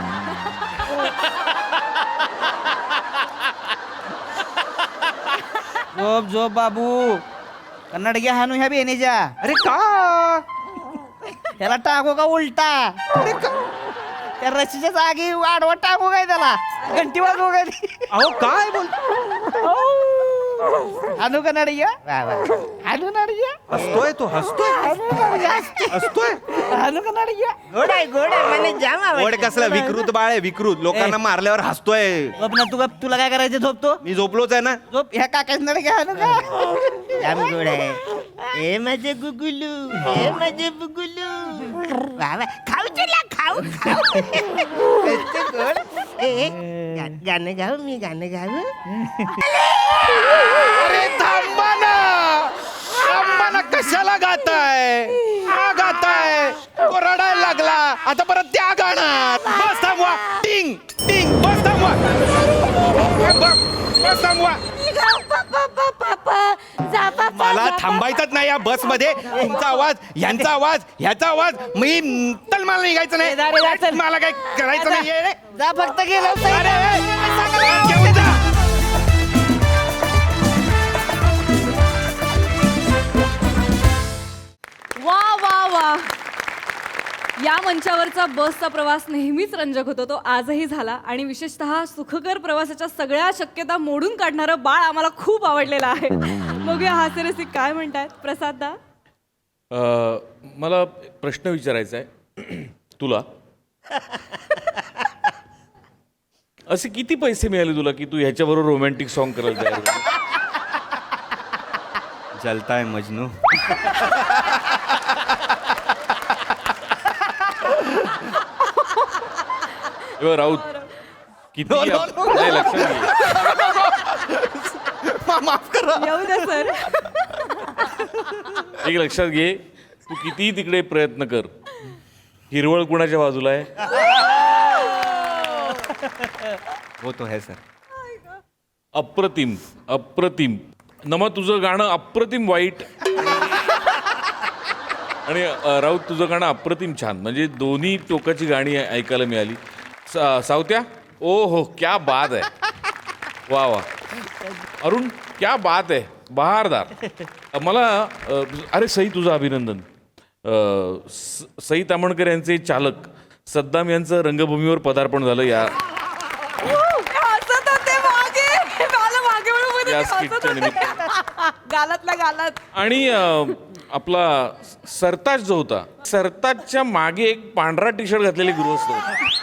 झोप झोप बाबू कन्नड घ्या हानू ह्या बेनेच्या अरे का त्याला टाकू का उलटा अरे का त्या रशीच्या जागी आडवा टाकू काय त्याला घंटी वाजवू काय अहो काय बोल हानू का नडिया हानू नडिया हसतोय तो हसतोय हसतोय हानू का नडिया गोड आहे मला जाम वड आवडतं. कसला विकृत बाळ आहे विकृत लोकांना मारल्यावर हसतोय झोप ना तू तुला काय करायचं झोपतो मी झोपलोच आहे ना झोप ह्या काकाच नडिया हानू का जाम गोड आहे हे माझे गुगुलू हे माझे बुगुलू वा वा खाऊ तुला खाऊ खाऊ कसं गोड गाणं गाऊ मी गाणं गाऊ अरे थांबा ना कशाला गाताय हा गाताय तो रडायला लागला आता परत त्या गाण्यात बस थांबवा टिंग टिंग बस थांबवा बस थांबवा मला थांबायचंच नाही या बस मध्ये तुमचा आवाज यांचा आवाज ह्याचा आवाज मी तर मला निघायचं नाही मला काय करायचं नाहीये जा फक्त गेलो अरे, घेऊन जा. वा वा वा या मंचावरचा बसचा प्रवास नेहमीच रंजक होतो, तो आजही झाला. आणि विशेषतः सुखकर प्रवासाच्या सगळ्या शक्यता मोडून काढणारं बाळ आम्हाला खूप आवडलेलं आहे. बघूया हास्यरसिक काय म्हणतायत. प्रसाद दा, मला प्रश्न विचारायचा आहे तुला. असे किती पैसे मिळाले तुला की तू ह्याच्याबरोबर रोमॅन्टिक सॉन्ग करायला तयार झाला? जलताय मजनू. राऊत किती नाही, लक्षात घे. माफ करा येऊ द्या सर. एक लक्षात घे, तू कितीही तिकडे प्रयत्न कर, हिरवळ कुणाच्या बाजूला आहे? हो तो है सर. अप्रतिम अप्रतिम. नमा तुझं गाणं अप्रतिम वाईट आणि राऊत तुझं गाणं अप्रतिम छान. म्हणजे दोन्ही टोकाची गाणी ऐकायला मिळाली. सावत्या, ओ हो क्या बात आहे. वा वा. अरुण क्या बात आहे, बहारदार. मला अरे सई तुझं अभिनंदन. सई तामणकर यांचे चालक सद्दाम यांचं रंगभूमीवर पदार्पण झालं या या स्किटच्या निमित्तानं. गालातला गालात. आणि आपला सरताज जो होता, सरताजच्या मागे एक पांढरा टी शर्ट घातलेले गृहस्थ होते.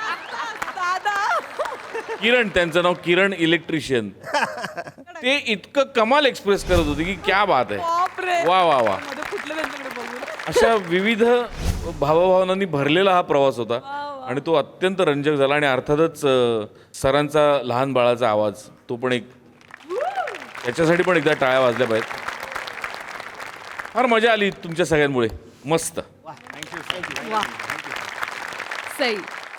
किरण, त्यांचं नाव किरण इलेक्ट्रिशियन. ते इतकं कमाल एक्सप्रेस करत होते की क्या बात आहे. वा वा वा. अशा विविध भावभावनांनी भरलेला हा प्रवास होता आणि तो अत्यंत रंजक झाला. आणि अर्थातच सरांचा लहान बाळाचा आवाज, तो पण एक, त्याच्यासाठी पण एकदा टाळ्या वाजल्या पाहिजेत. फार मजा आली तुमच्या सगळ्यांमुळे. मस्त. सई,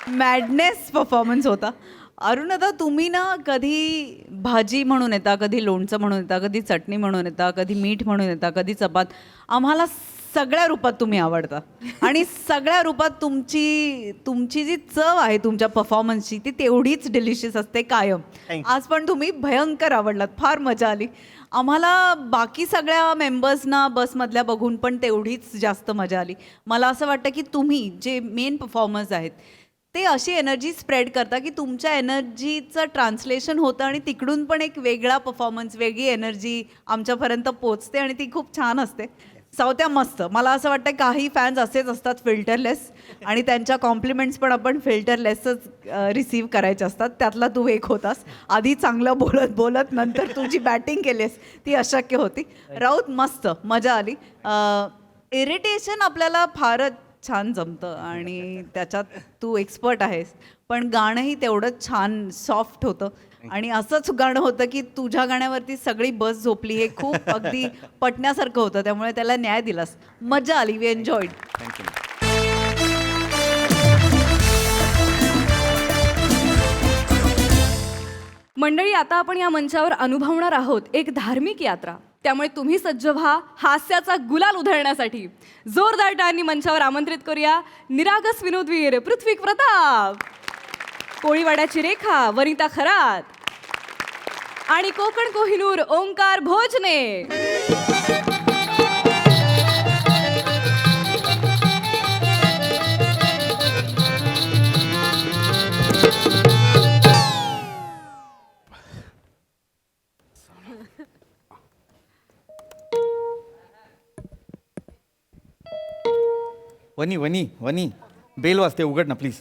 मॅडनेस परफॉर्मन्स होता. अरुण, आता तुम्ही ना कधी भाजी म्हणून येता, कधी लोणचं म्हणून येता, कधी चटणी म्हणून येता, कधी मीठ म्हणून येता, कधी चपात. आम्हाला सगळ्या रूपात तुम्ही आवडता आणि सगळ्या रूपात तुमची जी चव आहे तुमच्या परफॉर्मन्सची ती तेवढीच डिलिशियस असते कायम. आज पण तुम्ही भयंकर आवडलात, फार मजा आली. आम्हाला बाकी सगळ्या मेंबर्सना बसमधल्या बघून पण तेवढीच जास्त मजा आली. मला असं वाटतं की तुम्ही जे मेन परफॉर्मर्स आहेत ते अशी एनर्जी स्प्रेड करता की तुमच्या एनर्जीचं ट्रान्सलेशन होतं आणि तिकडून पण एक वेगळा परफॉर्मन्स, वेगळी एनर्जी आमच्यापर्यंत पोचते आणि ती खूप छान असते. सावत्या मस्त. मला असं वाटतं काही फॅन्स असेच असतात फिल्टरलेस, आणि त्यांच्या कॉम्प्लिमेंट्स पण आपण फिल्टरलेसच रिसीव्ह करायचे असतात. त्यातला तू एक होतास. आधी चांगलं बोलत बोलत नंतर तुझी बॅटिंग केलीस ती अशक्य होती. राऊत मस्त, मजा आली. इरिटेशन आपल्याला फारच छान जमतं आणि त्याच्यात तू एक्सपर्ट आहेस, पण गाणंही तेवढंच छान सॉफ्ट होतं. आणि असंच गाणं होतं की तुझ्या गाण्यावरती सगळी बस झोपली, हे खूप अगदी पटण्यासारखं होतं. त्यामुळे त्याला न्याय दिलास. मजा आली. We enjoyed. थँक्यू. मंडळी, आता आपण या मंचावर अनुभवणार आहोत एक धार्मिक यात्रा. त्यामुळे तुम्ही सज्ज व्हा हास्याचा गुलाल उधळण्यासाठी. जोरदार टाळ्यांनी मंचावर आमंत्रित करूया निरागस विनोदवीर पृथ्वी प्रताप, कोळीवाड्याची रेखा वनिता खरात आणि कोकण कोहिनूर ओंकार भोजने. वनी वनी वनी बेल वाजते, उघड ना प्लीज.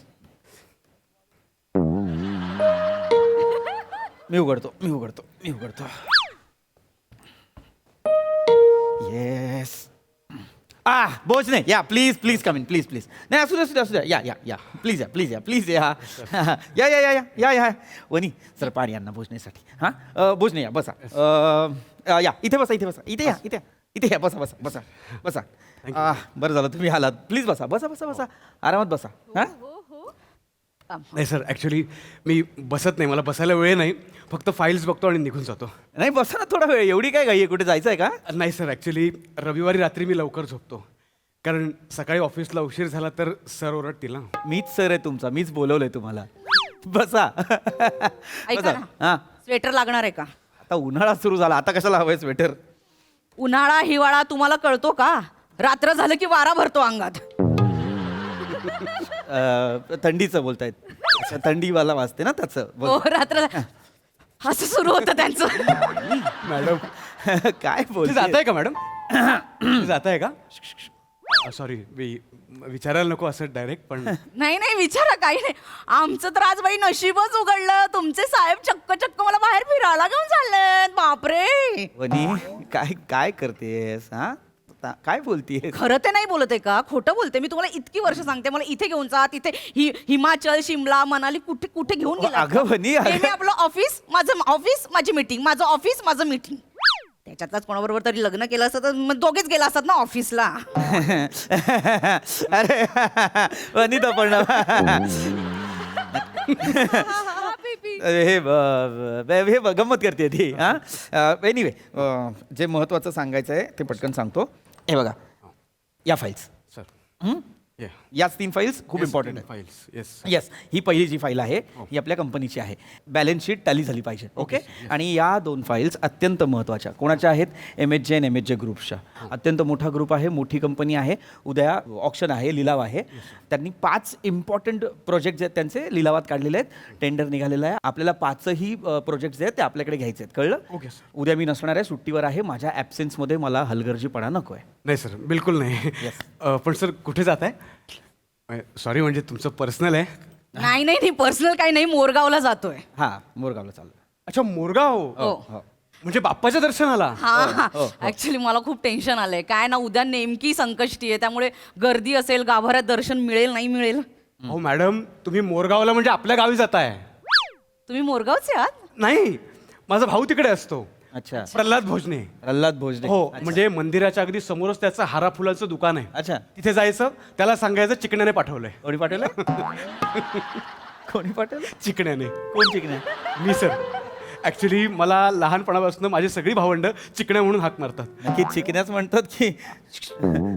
मी उघडतो. येस. भोजने या please please come in please please नाही असू द्या या प्लीज या या या या या या या वनी सर पाणी आणा भोजनेसाठी हां भोजने या बसा या इथे बसा इथे या बसा बरं झालं तुम्ही आलात प्लीज बसा आरामात बसा हां नाही सर ॲक्च्युली मी बसत नाही मला बसायला वेळ नाही फक्त फाईल्स बघतो आणि निघून जातो नाही बसा ना थोडा वेळ एवढी काय घाई आहे कुठे जायचं आहे का नाही सर ॲक्च्युली रविवारी रात्री मी लवकर झोपतो कारण सकाळी ऑफिसला उशीर झाला तर सर ओरडतील ना. मीच सर आहे तुमचा मीच बोलवलंय तुम्हाला बसा ऐका ना. हां स्वेटर लागणार आहे का आता उन्हाळा सुरू झाला आता कशाला हवंय स्वेटर उन्हाळा हिवाळा तुम्हाला कळतो का रात्र झालं की वारा भरतो अंगात थंडीचं बोलतायत थंडीवाला वाजते ना त्याचं हो रात्र असं सुरू होतं त्यांचं मॅडम काय ते बोल जात आहे का मॅडम जात आहे का सॉरी विचारायला नको असं डायरेक्ट पण नाही विचारा काही नाही आमचं तर आज बाई नशीबच उघडलं तुमचे साहेब चक्क मला बाहेर फिरायला घेऊन चाललेत बापरे वनी काय काय करतेस हा काय बोलतीये खरं ते नाही बोलत आहे का खोटं बोलते मी तुम्हाला इतकी वर्ष सांगते मला इथे घेऊन जा तिथे हिमाचल शिमला मनाली कुठे कुठे घेऊन गेला अगं वनी मी आपलं ऑफिस माझी मीटिंग माझं ऑफिस माझं मीटिंग त्याच्यातलाच कोणाबरोबर तरी लग्न केलं असतं तर मग दोघेच गेला असतात ना ऑफिसला अरे वनिता पण हे गंमत करते ती हा एनिवे जे महत्वाचं सांगायचं आहे ते पटकन सांगतो हे बघा या फाईल्स सर याच 3 फाईल्स खूप इम्पॉर्टंट आहेत फाईल्स येस ही पहिली जी फाईल आहे ही आपल्या कंपनीची आहे बॅलन्स शीट टॅली झाली पाहिजे ओके आणि या 2 फाईल्स अत्यंत महत्त्वाच्या कोणाच्या आहेत MHJ आणि MHJ ग्रुप्सच्या अत्यंत मोठा ग्रुप आहे मोठी कंपनी आहे उद्या ऑक्शन आहे लिलाव आहे त्यांनी 5 इम्पॉर्टंट प्रोजेक्ट जे आहेत त्यांचे लिलावात काढलेले आहेत टेंडर निघालेलं आहे आपल्याला 5ही प्रोजेक्ट जे आहेत ते आपल्याकडे घ्यायचे आहेत कळलं ओके उद्या मी नसणार आहे सुट्टीवर आहे माझ्या ॲब्सेन्समध्ये मला हलगर्जीपणा नको आहे नाही सर बिलकुल नाही पण सर कुठे जात आहे सॉरी म्हणजे तुमचं पर्सनल आहे नाही पर्सनल काही नाही मोरगावला जातोय हां मोरगावला चाललं अच्छा मोरगाव म्हणजे बाप्पाच्या दर्शनाला हा ऍक्च्युली मला खूप टेन्शन आलंय काय ना उद्या नेमकी संकष्टी आहे त्यामुळे गर्दी असेल गाभाऱ्यात दर्शन मिळेल नाही मिळेल हो मॅडम तुम्ही मोरगावला म्हणजे आपल्या गावी जाताय तुम्ही मोरगावचे आहात नाही माझा भाऊ तिकडे असतो अच्छा प्रल्हाद भोजने हो म्हणजे मंदिराच्या अगदी समोरच त्याचं हारा फुलाचं दुकान आहे अच्छा तिथे जायचं त्याला सांगायचं चिकण्याने पाठवलंय कोणी पाठवलं कोणी पाठवलं चिकण्याने कोण चिकण्या मी सर ऍक्च्युली मला लहानपणापासून माझी सगळी भावंड चिकण्या म्हणून हाक मारतात नक्की चिकण्याच म्हणतात की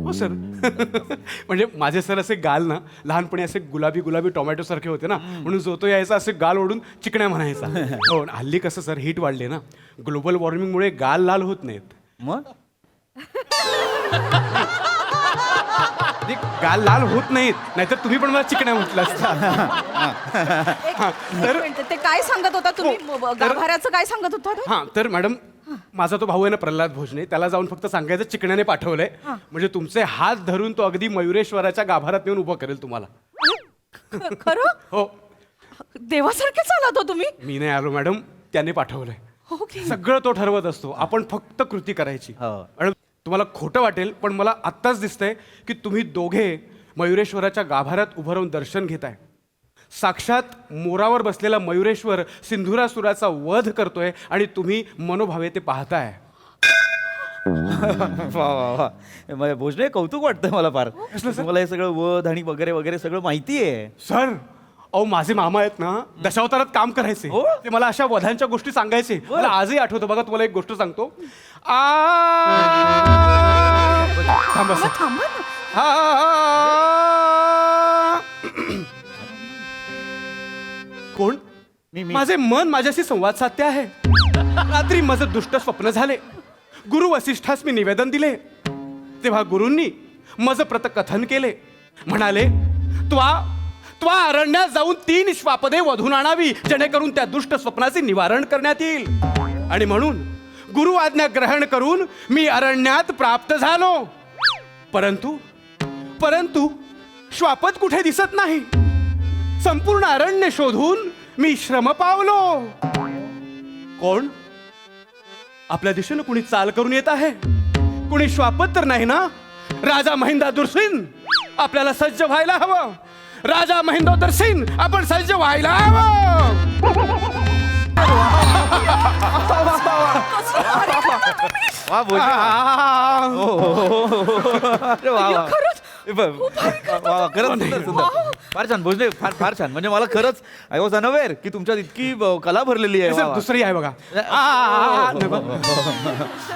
हो सर म्हणजे माझे सर असे गाल ना लहानपणी असे गुलाबी टोमॅटो सारखे होते ना म्हणून जो तो यायचा असे गाल ओढून चिकण्या म्हणायचा हो हल्ली कसं सर हीट वाढले ना ग्लोबल वॉर्मिंगमुळे गाल लाल होत नाहीत मग गाल लाल होत नाहीत नाहीतर तुम्ही पण मला चिकण्या म्हटलं असता तर ते काय सांगत होता तुम्ही गाभाऱ्याचं काय सांगत होता हां तर मॅडम माझा तो भाऊ आहे ना प्रल्हाद भोजने त्याला जाऊन फक्त सांगायचं चिकण्याने पाठवलंय म्हणजे तुमचे हात धरून तो अगदी मयुरेश्वराच्या गाभारात येऊन उभं करेल तुम्हाला खरं हो देवासारखेच आलात हो तुम्ही मी नाही आलो मॅडम त्याने पाठवलंय ओके सगळं तो ठरवत असतो आपण फक्त कृती करायची मॅडम तुम्हाला खोटं वाटेल पण मला आत्ताच दिसतंय की तुम्ही दोघे मयुरेश्वराच्या गाभाऱ्यात उभं राहून दर्शन घेताय साक्षात मोरावर बसलेला मयुरेश्वर सिंधुरासुराचा वध करतोय आणि तुम्ही मनोभावे ते पाहताय वा भोजने कौतुक वाटतं मला फार मला हे सगळं वध आणि वगैरे वगैरे सगळं माहिती आहे सर अहो माझे मामा आहेत ना दशावतारात काम करायचे ते मला अशा वधांच्या गोष्टी सांगायचे मला आजही आठवतं बघा तुम्हाला एक गोष्ट सांगतो कोण माझे मन माझ्याशी संवाद साधते आहे रात्री माझं दुष्ट स्वप्न झाले गुरु वसिष्ठास मी निवेदन दिले तेव्हा गुरूंनी माझं प्रतकथन केले म्हणाले त्वा अरण्यात जाऊन 3 श्वापदे वधून आणावी जेणेकरून त्या दुष्ट स्वप्नाचे निवारण करण्यात येईल आणि म्हणून गुरु आज्ञा ग्रहण करून मी अरण्यात प्राप्त झालो परंतु श्वापद कुठे दिसत नाही संपूर्ण अरण्य शोधून मी श्रम पावलो कोण आपल्या दिशेनं कुणी चाल करून येत आहे कुणी श्वापद तर नाही ना राजा महेंद्र सिंग आपल्याला सज्ज व्हायला हवं. राजा महेंद्र सिंग आपण सज्ज व्हायला हवं. वा भोजने अरे वा वा खरंच सुंदर सुंदर फार छान भोजने फार फार छान म्हणजे मला खरंच आय वॉज अनअवेअर की तुमच्यात इतकी कला भरलेली आहे. वा, वा. दुसरी आहे बघा.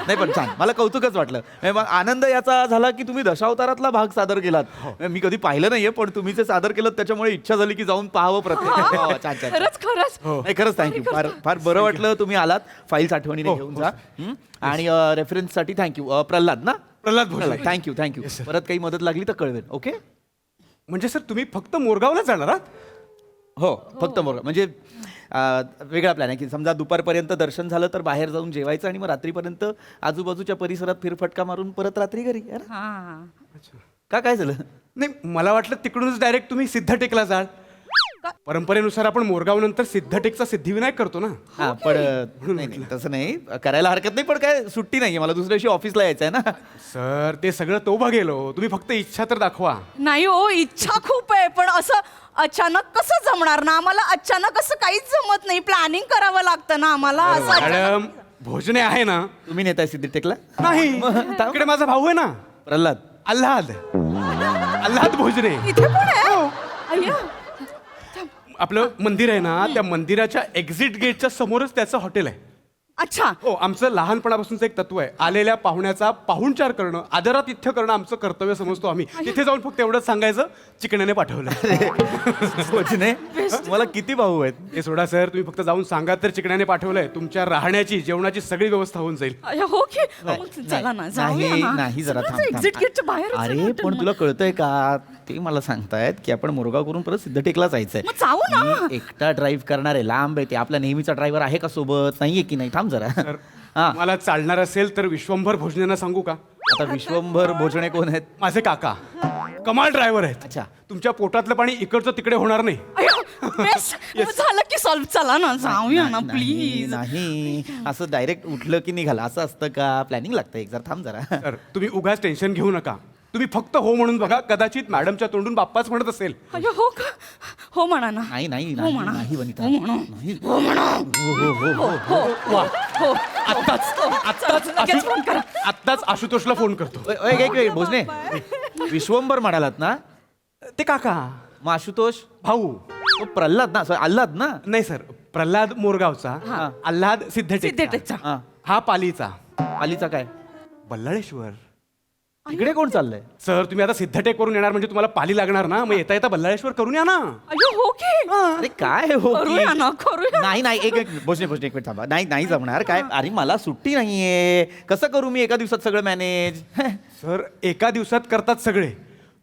नाही पण छान मला कौतुकच वाटलं. म्हणजे मग आनंद याचा झाला की तुम्ही दशावतारातला भाग सादर केलात. मी कधी पाहिलं नाहीये पण तुम्ही जे सादर केलं त्याच्यामुळे इच्छा झाली की जाऊन पाहावं प्रत्येक. वा, छान छान खरंच नाही खरंच थँक्यू फार फार बरं वाटलं तुम्ही आलात. फाईल्स आठवणीने घेऊन जा. आणि रेफरन्ससाठी थँक्यू. प्रल्हाद ना प्रल्हाद भोसले. थँक्यू परत काही मदत लागली तर कळवेल. ओके म्हणजे सर तुम्ही फक्त मोरगावला जाणार आहात? हो फक्त मोरगाव म्हणजे वेगळा प्लॅन आहे की समजा दुपारपर्यंत दर्शन झालं तर बाहेर जाऊन जेवायचं आणि मग रात्रीपर्यंत आजूबाजूच्या परिसरात फेरफटका मारून परत रात्री घरी. का काय झालं? नाही मला वाटलं तिकडूनच डायरेक्ट तुम्ही सिद्धटेकला जाल. परंपरेनुसार आपण मोरगाव नंतर सिद्धटेकचा सिद्धिविनायक करतो ना. हा पण नाही नाही, तसं नाही करायला हरकत नाही पण काय सुट्टी नाहीये मला दुसऱ्या दिवशी ऑफिसला यायचं आहे ना. सर ते सगळं तो बघेलो. तुम्ही फक्त इच्छा तर दाखवा. नाही हो इच्छा खूप आहे पण असं अचानक कसं जमणार ना आम्हाला. अचानक असं काहीच जमत नाही. प्लॅनिंग करावं लागतं ना आम्हाला. असं अचानक- मॅडम भोजने आहे ना. तुम्ही नेताय सिद्धटेकला? नाही इकडे माझा भाऊ आहे ना प्रल्हाद. आल्हाद भोजने. इथे पण आहे अय्या. आपलं मंदिर आहे ना त्या मंदिराच्या एक्झिट गेटच्या समोरच त्याचं हॉटेल आहे. अच्छा हो आमचं लहानपणापासूनचं एक तत्व आहे. आलेल्या पाहुण्याचा पाहुणचार करणं आदरातिथ्य करणं आमचं कर्तव्य समजतो आम्ही. तिथे जाऊन फक्त एवढंच सांगायचं चिकण्याने पाठवलं. भोजने मला किती भाऊ आहेत? हे सोडा सर तुम्ही फक्त जाऊन सांगा तर चिकण्याने पाठवलंय. तुमच्या राहण्याची जेवणाची सगळी व्यवस्था होऊन जाईल. अय्या, हो की मग चला ना जाऊया नाही ना. नाही जरा थांब, थांब. एक्झिट गेटच्या बाहेर अरे पण तुला कळतंय का ते मला सांगतायत की आपण मोरगाव करून परत सिद्धटेकला जायचंय. मग जाऊ ना. मी एकटा ड्राईव्ह करणार आहे. लांब आहे ते. आपला नेहमीचा ड्रायव्हर आहे का सोबत? नाहीये की नाही? थांब जरा. हा मला चालणार असेल तर विश्वंभर भोजनेंना सांगू का? आता विश्वंभर भोजने कोण आहेत? माझे काका कमाल ड्रायव्हर आहेत. अच्छा. तुमच्या पोटातलं पाणी इकडचं तिकडे होणार नाही. अय्या, बेस. मग झालं की सॉल्व. चला ना जाऊया ना प्लीज. नाही असं डायरेक्ट उठलं की निघालं असं असतं का? प्लॅनिंग लागतं एक जरा थांब जरा. तर तुम्ही उगाच टेन्शन घेऊ नका. तुम्ही फक्त हो म्हणून बघा. कदाचित मॅडमच्या तोंडून बाप्पाच म्हणत असेल. अय्या, हो का? हो म्हणा ना. नाही नाही हो नाही म्हणा. नाही वनिता. हो म्हणा. नाही. हो म्हणा. वा हो आत्ताच फोन करा. आत्ताच आशुतोषला फोन करतो. एक वेळ भोजने विश्वंभर म्हणालात ना? ते काका मग आशुतोष भाऊ. तो प्रल्हाद ना? आल्हाद ना? नाही सर प्रल्हाद मोरगावचा. आल्हाद सिद्धटेकचा. सिद्धटेकचा. हा पालीचा. पालीचा काय? बल्लाळेश्वर. इकडे कोण चाललंय? सर तुम्ही आता सिद्धटेक करून येणार म्हणजे तुम्हाला पाली लागणार ना. मग येता येता बल्लाळेश्वर करून या ना. अय्यो, हो की? अरे काय हो की? करूया ना करूया. नाही नाही एक भोजने एक मिनिट थांबा. नाही नाही जमणार. काय? अरे मला सुट्टी नाहीये. कसं करू मी एका दिवसात सगळं मॅनेज? सर एका दिवसात करतात सगळे.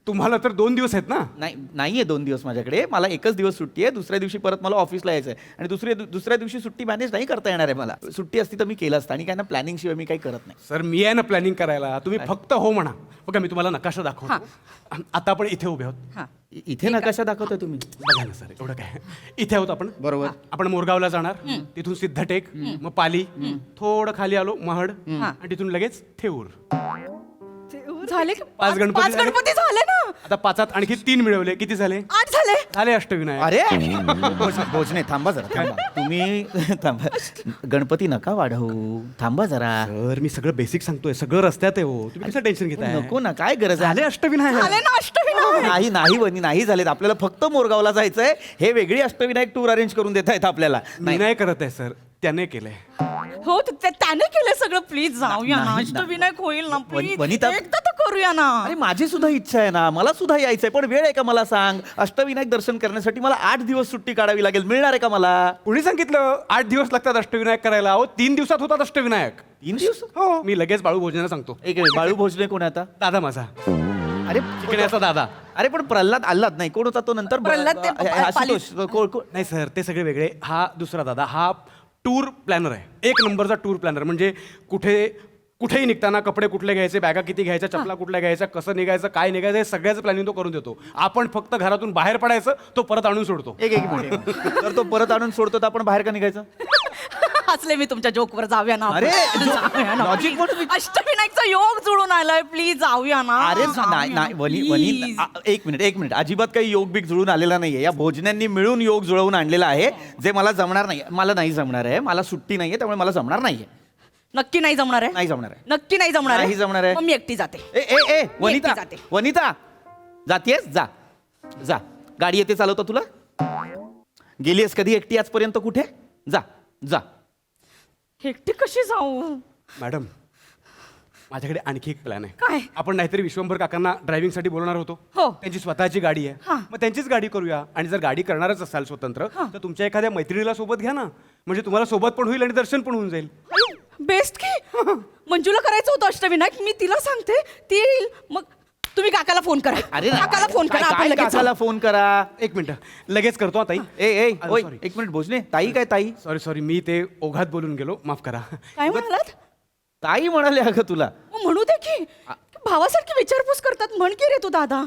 तुम्हाला तर 2 दिवस आहेत ना. नाही नाहीये 2 दिवस माझ्याकडे. मला एकच दिवस सुट्टी आहे. दुसऱ्या दिवशी परत मला ऑफिसला यायचं आहे आणि दुसऱ्या दिवशी सुट्टी मॅनेज नाही करता येणार आहे मला. सुट्टी असती तर मी केलं असतं आणि काय ना प्लॅनिंग शिवाय मी काही करत नाही. सर मी आहे ना प्लॅनिंग करायला. तुम्ही फक्त हो म्हणा. बघा मी तुम्हाला नकाशा दाखवतो. आता आपण इथे उभे आहोत. इथे नकाशा दाखवतोय तुम्ही? बघा ना सर एवढं काय. इथे आहोत आपण. बरोबर. आपण मोरगावला जाणार. तिथून सिद्धटेक मग पाली थोडं खाली आलो महड आणि तिथून लगेच थेऊर. झाले का? 5 गणपती पाच गणपती झाले ना. आता 5 आणखी 3 मिळवले. किती झाले? 8 झाले. झाले अष्टविनायक. अरे भोजने थांबा जरा थांबा. तुम्ही थांबा. गणपती नका वाढवू. थांबा जरा. सर मी सगळं बेसिक सांगतोय. सगळं रस्त्यात आहे हो. तुम्ही कसं टेन्शन घेताय? नको ना. काय गरज झाले आहे? अष्टविनायक. झाले ना अष्टविनायक. नाही नाही वनी नाही झालेत. आपल्याला फक्त मोरगावला जायचंय. हे वेगळी अष्टविनायक टूर अरेंज करून देता येत आपल्याला. मी नाही करत आहे सर. त्याने केलंय. हो त्याने केलं सगळं. प्लीज जाऊया ना. अष्टविनायक होईल ना प्लीज. वनिता- एकदा तर करूया ना. अरे माझी सुद्धा इच्छा आहे ना. मला सुद्धा यायचंय पण वेळ आहे का मला सांग? अष्टविनायक दर्शन करण्यासाठी मला 8 दिवस सुट्टी काढावी लागेल. मिळणार आहे का मला? कुणी सांगितलं 8 दिवस लागतात अष्टविनायक करायला? हो 3 दिवसात होतात अष्टविनायक. 3 दिवस? हो मी लगेच बाळू भोजनाला सांगतो. एक मिनिट. बाळू भोजने कोण आहे आता? दादा माझा अरे शिकण्याचा दादा. अरे पण प्रल्हाद आल्हाद नाही. कोण होता तो नंतर? प्रल्हाद ते आशुतोष. नाही सर ते सगळे वेगळे. हा दुसरा दादा. हा टूर प्लॅनर आहे. 1 नंबरचा टूर प्लॅनर. म्हणजे कुठेही निघताना कपडे कुठले घ्यायचे, बॅगा किती घ्यायच्या, चपला कुठल्या घ्यायच्या, कसं निघायचं, काय निघायचं, हे सगळ्याचं प्लॅनिंग तो करून देतो. आपण फक्त घरातून बाहेर पडायचं. तो परत आणून सोडतो. एक मिनिट. तर तो परत आणून सोडतो तर आपण बाहेर का निघायचं? हसले मी तुमच्या जोकवर. जाऊया ना आपण. अरे, जाऊया ना. logic म्हणून अष्टविनायकचा योग जुळून आलाय. प्लीज जाऊया ना. अरे जाऊया नाही ना, नाही वनी please. एक मिनिट अजिबात काही योग बिग जुळून आलेला नाहीये. या भोजनांनी मिळून योग जुळवून आणलेला आहे, जे मला जमणार नाही. मला नाही जमणार आहे. मला सुट्टी नाहीये, त्यामुळे मला जमणार नाहीये. नक्की नाही जमणार आहे. नाही जमणार आहे. नक्की नाही जमणार नाही जमणार आहे. मग मी एकटी जाते. ए ए ए वनिता जाते. वनिता जातीयस? जा जा. गाडी येते चालवता तुला? गेलीस कधी एकटी आजपर्यंत कुठे? जा जा. एकटी कशी जाऊ? मॅडम माझ्याकडे आणखी एक प्लॅन आहे. काय? आपण नाहीतरी विश्वंभर काकांना ड्रायव्हिंगसाठी बोलणार होतो. हो. त्यांची स्वतःची गाडी हा. आहे. मग त्यांचीच गाडी करूया. आणि जर गाडी करणारच असाल स्वतंत्र तर तुमच्या एखाद्या मैत्रिणीला सोबत घ्या ना. म्हणजे तुम्हाला सोबत पण होईल आणि दर्शन पण होऊन जाईल. बेस्ट की मंजूला करायचं होतं अष्टविनायक. मी तिला सांगते, ती येईल. मग तुम्ही काकाला फोन करा. अरे काकाला फोन करा. आपण काय लगेच काकाला फोन करा? एक मिनिट लगेच करतो आता. ए ए ओय sorry. एक मिनिट भोजने. ताई काय ताई? सॉरी मी ते ओघात बोलून गेलो, माफ करा. काय म्हणालात? ताई म्हणाले अगं तुला. मग म्हणू दे की. भावासारखी विचारपूस करतात. म्हण की रे तू दादा.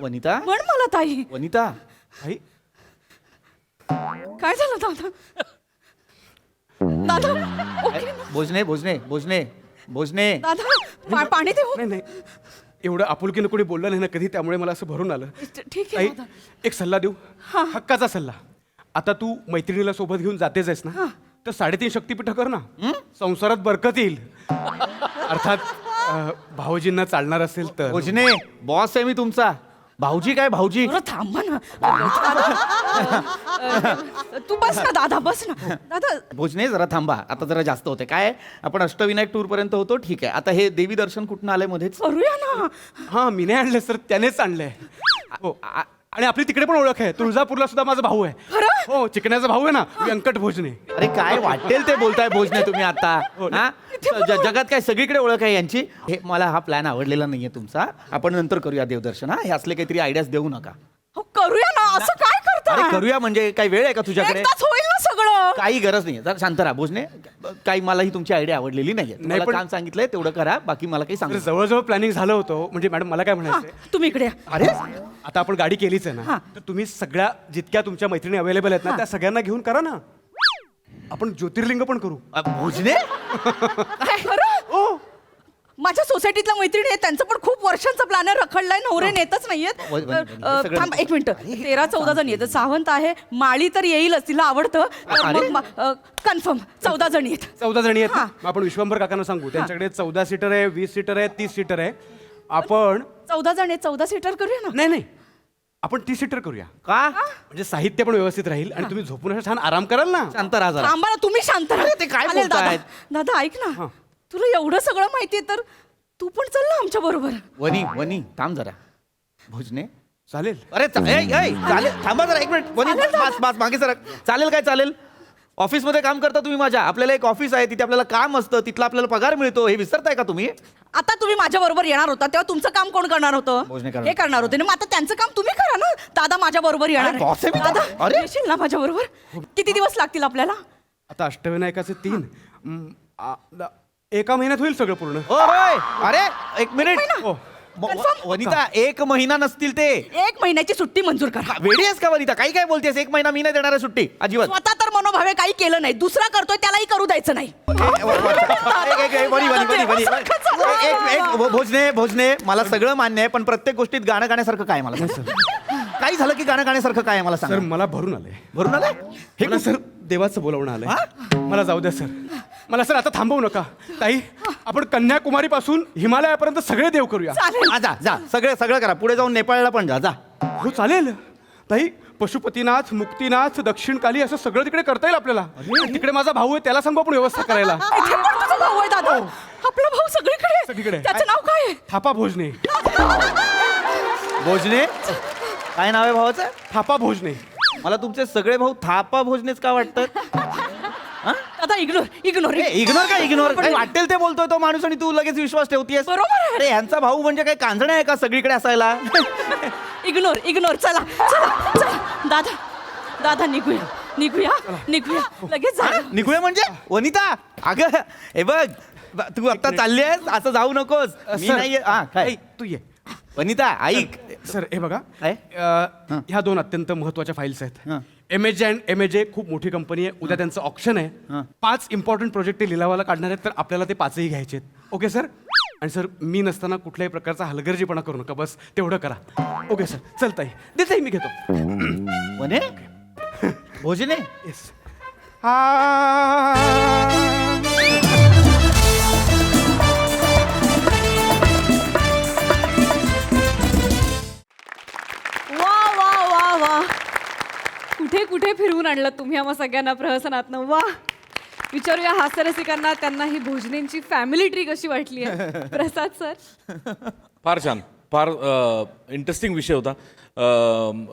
वनिता म्हण मला ताई. वनिता आई, काय झालं दादा? दादा ओके ना? भोजने भोजने भोजने भोजने. दादा पाणी देऊ. नाही नाही एवढं आपुलकीनं कोणी बोललं नाही ना कधी, त्यामुळे मला असं भरून आलं. ठीक आई आहे दादा. एक सल्ला देऊ, हक्काचा सल्ला. आता तू मैत्रिणीला सोबत घेऊन जातेच आहेस ना, तर 3.5 शक्तिपीठ कर ना. संसारात बरकत येईल. अर्थात भाऊजींना चालणार असेल तर. भोजने बॉस आहे मी तुमचा. भाऊजी काय भाऊजी? बरं थांबा ना. तू बस ना दादा, बस ना दादा. भोजने जरा थांबा. आता जरा जास्त होते. काय आपण अष्टविनायक टूर पर्यंत होतो, ठीक आहे. आता हे देवी दर्शन कुठून आलंय मध्येच? करूया ना. हा मी नाही आणलं सर, त्यानेच आणलंय. हो आणि आपली तिकडे पण ओळख आहे. तुळजापूरला सुद्धा माझा भाऊ आहे. हो चिकण्याचा भाऊ आहे ना, व्यंकट भोजने. अरे काय वाटेल ते बोलताय भोजने तुम्ही आता. हा? जगात काय सगळीकडे ओळख आहे यांची. हे मला हा प्लॅन आवडलेला नाहीये तुमचा. आपण नंतर करूया देवदर्शन. हा हे असले काहीतरी आयडियाज देऊ नका. हो करूया ना. असं काय करता? अरे करूया म्हणजे काही वेळ आहे का तुझ्याकडे? एकदाच होईल ना सगळं. काही गरज नाही. जरा शांत राहा भोजने. काही मला ही तुमची आयडिया आवडलेली नाहीये. मला पण- काम सांगितलंय तेवढं करा, बाकी मला काही तर सांगा. जवळजवळ प्लॅनिंग झालं होतं. म्हणजे मॅडम मला काय म्हणायचं तुम्ही इकडे या. अरे आता आपण गाडी केलीच आहे ना, तर तुम्ही सगळ्या जितक्या तुमच्या मैत्रिणी अवेलेबल आहेत ना, त्या सगळ्यांना घेऊन करा ना. आपण ज्योतिर्लिंग पण करू. भोजने काय खरं? माझ्या सोसायटीतल्या मैत्रिणी आहेत, त्यांचं पण खूप वर्षांचा प्लॅन आहे. रखडलाय, नवरे नेतच नाहीयेत. सगळं- थांब एक मिनिट. 13-14 जण येतात. सावंत आहे, माळी तर येईलच, तिला आवडतं. कन्फर्म 14 जण येत. 14 जणी आहेत ना? मग आपण विश्वंभर काकांना सांगू. त्यांच्याकडे 14 सीटर आहे, 20 सीटर आहे, 30 सीटर आहे. आपण 14 जण आहेत. 14 सीटर करूया ना. नाही नाही आपण 30 सीटर करूया. का? म्हणजे साहित्य पण व्यवस्थित राहील आणि तुम्ही झोपून असं छान आराम कराल ना. शांत राहा जरा. थांबा ना, तुम्ही शांत राहा. अरे, ते काय चालेल दादा. बोलतायत? दादा ऐक ना, तुला एवढं सगळं माहितीये तर तू पण चल ना आमच्या बरोबर. वनी वनी थांब जरा. भोजने चालेल. अरे चालेल. थांबा जरा एक मिनिट. वनी बस मागे जरा. चालेल काय चालेल? ऑफिसमध्ये काम करता तुम्ही माझ्या. आपल्याला एक ऑफिस आहे, तिथे आपल्याला काम असतं, तिथला आपल्याला पगार मिळतो. हे विसरताय का तुम्ही? आता तुम्ही माझ्या बरोबर येणार होता तेव्हा तुमचं काम कोण करणार होतं? भोजने करणार. हे करणार होते ना. मग आता त्यांचं काम तुम्ही करा ना. दादा माझ्या बरोबर येणार अरे, boss आहे मी. दादा अरे. येशील ना माझ्या बरोबर? किती दिवस लागतील आपल्याला? आता अष्टविनायकाचे 3 एका महिन्यात होईल सगळं पूर्ण. ओ होय. अरे एक मिनिट. हो. वनिता 1 महिना नसतील ते. 1 महिन्याची सुट्टी मंजूर करा. वेडी आहेस का वनिता? काही काय बोलतेस? 1 महिना मी नाही देणार आहे सुट्टी अजिबात. स्वतः तर मनोभावे काही केलं नाही, दुसरा करतोय त्यालाही करू द्यायचं नाही. भोजने मला सगळं मान्य आहे, पण प्रत्येक गोष्टीत गाणं गाण्यासारखं काय मला सांग. काही झालं की गाणं गाण्यासारखं काय मला सर सांग. मला भरून आलंय. भरून आलंय? हे मला सर देवाचं बोलावणं आलंय. मला जाऊ द्या सर. मला सर आता थांबवू नका. ताई आपण कन्याकुमारी पासून हिमालयापर्यंत सगळे देव करूया. जा जा सगळं करा. पुढे जाऊन नेपाळला पण जा. हो चालेल ताई. पशुपतीनाथ, मुक्तीनाथ, दक्षिणकाली असं सगळं तिकडे करता येईल आपल्याला. तिकडे माझा भाऊ आहे, त्याला सांगू आपण व्यवस्था करायला. इथे पण तुझा भाऊ आहे दादा. आपला भाऊ सगळीकडे आहे. सगळीकडे. त्याचं नाव काय आहे? थापा भोजने. भोजने काय नाव आहे भावाचं? थापा भोजने. मला तुमचे सगळे भाऊ थापा भोजनेच का वाटतात? दादा इग्नोर. इग्नोर काय इग्नोर? काय वाटेल ते बोलतोय तो माणूस आणि तू लगेच विश्वास ठेवतीयस. बरोबर आहे. अरे ह्यांचा भाऊ म्हणजे काय कांजणे आहे का सगळीकडे असायला? इग्नोर. चला दादा निघूया लगेच जा. निघूया म्हणजे? वनिता अगं हे बघ, तू आता चालली आहेस असं जाऊ नकोस. मी सर, नाहीये. काय तू ये. वनिता ऐक. सर हे बघा, काय? ह्या 2 अत्यंत महत्वाच्या फाईल्स आहेत. MJ खूप मोठी कंपनी आहे. उद्या त्यांचं ऑप्शन आहे. 5 इम्पॉर्टंट प्रोजेक्ट ते लिलावाला काढणार आहेत, तर आपल्याला ते 5ही घ्यायचे आहेत. Okay sir? आणि सर मी नसताना कुठल्याही प्रकारचा हलगर्जीपणा करू नका, बस तेवढं करा. ओके सर, चलताई देताई मी घेतो. म्हणे भोजने येस. वा वा वा वा, कुठे कुठे फिरवून आणलं तुम्ही आम्हा सगळ्यांना प्रहसनातनं. वा, विचारूया हास्यरसिकांना त्यांना ही भोजनेंची फॅमिली ट्री कशी वाटली आहे. प्रसाद सर. फार छान, फार इंटरेस्टिंग विषय होता.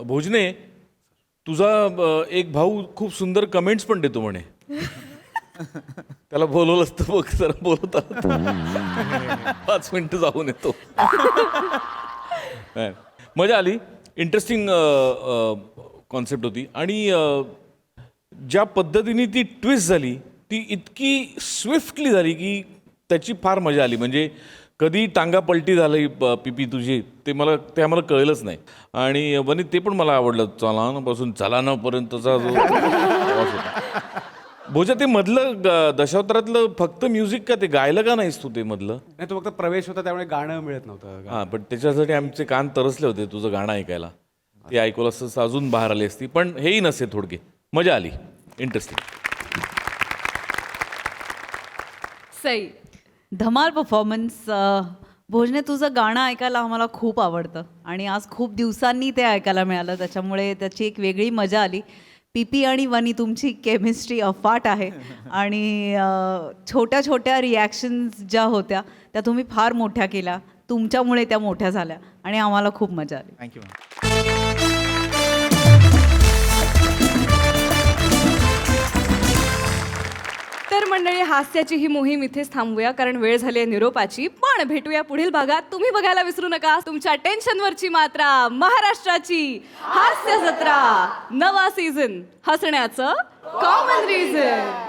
भोजने, तुझा एक भाऊ खूप सुंदर कमेंट्स पण देतो म्हणे. त्याला बोलवलं असतं बघ, जरा बोलवत 5 मिनिटं जाऊन येतो. नाही, मजा आली. इंटरेस्टिंग कॉन्सेप्ट होती आणि ज्या पद्धतीने ती ट्विस्ट झाली ती इतकी स्विफ्टली झाली की त्याची फार मजा आली. म्हणजे कधी टांगा पलटी झाली पिपी तुझी ते आम्हाला कळलंच नाही. आणि वनी ते पण मला आवडलं. चलानापासून चलानापर्यंतचा जो आवाज होता. भोजा, ते मधलं दशावतारातलं फक्त म्युझिक का, ते गायलं का नाहीस तू ते मधलं? नाही, तो फक्त प्रवेश होता त्यामुळे गाणं मिळत नव्हतं. हां, पण त्याच्यासाठी आमचे कान तरसले होते तुझं गाणं ऐकायला. ते ऐकलं असतं अजून बाहेर आली असती, पण हेही नसते. थोडके मजा आली. इंटरेस्टिंग. सई. धमाल परफॉर्मन्स. भोजने, तुझं गाणं ऐकायला आम्हाला खूप आवडतं आणि आज खूप दिवसांनी ते ऐकायला मिळालं, त्याच्यामुळे त्याची एक वेगळी मजा आली. पीपी आणि वनी तुमची केमिस्ट्री अफाट आहे आणि छोट्या छोट्या रिॲक्शन्स ज्या होत्या त्या तुम्ही फार मोठ्या केल्या. तुमच्यामुळे त्या मोठ्या झाल्या आणि आम्हाला खूप मजा आली. थँक्यू. तर मंडळी, हास्याची ही मोहीम इथेच थांबूया, कारण वेळ झाली आहे निरोपाची. पण भेटूया पुढील भागात. तुम्ही बघायला विसरू नका तुमच्या टेन्शनवरची मात्रा, महाराष्ट्राची हास्य जत्रा, नवा सीझन, हसण्याचं कॉमन रिझन.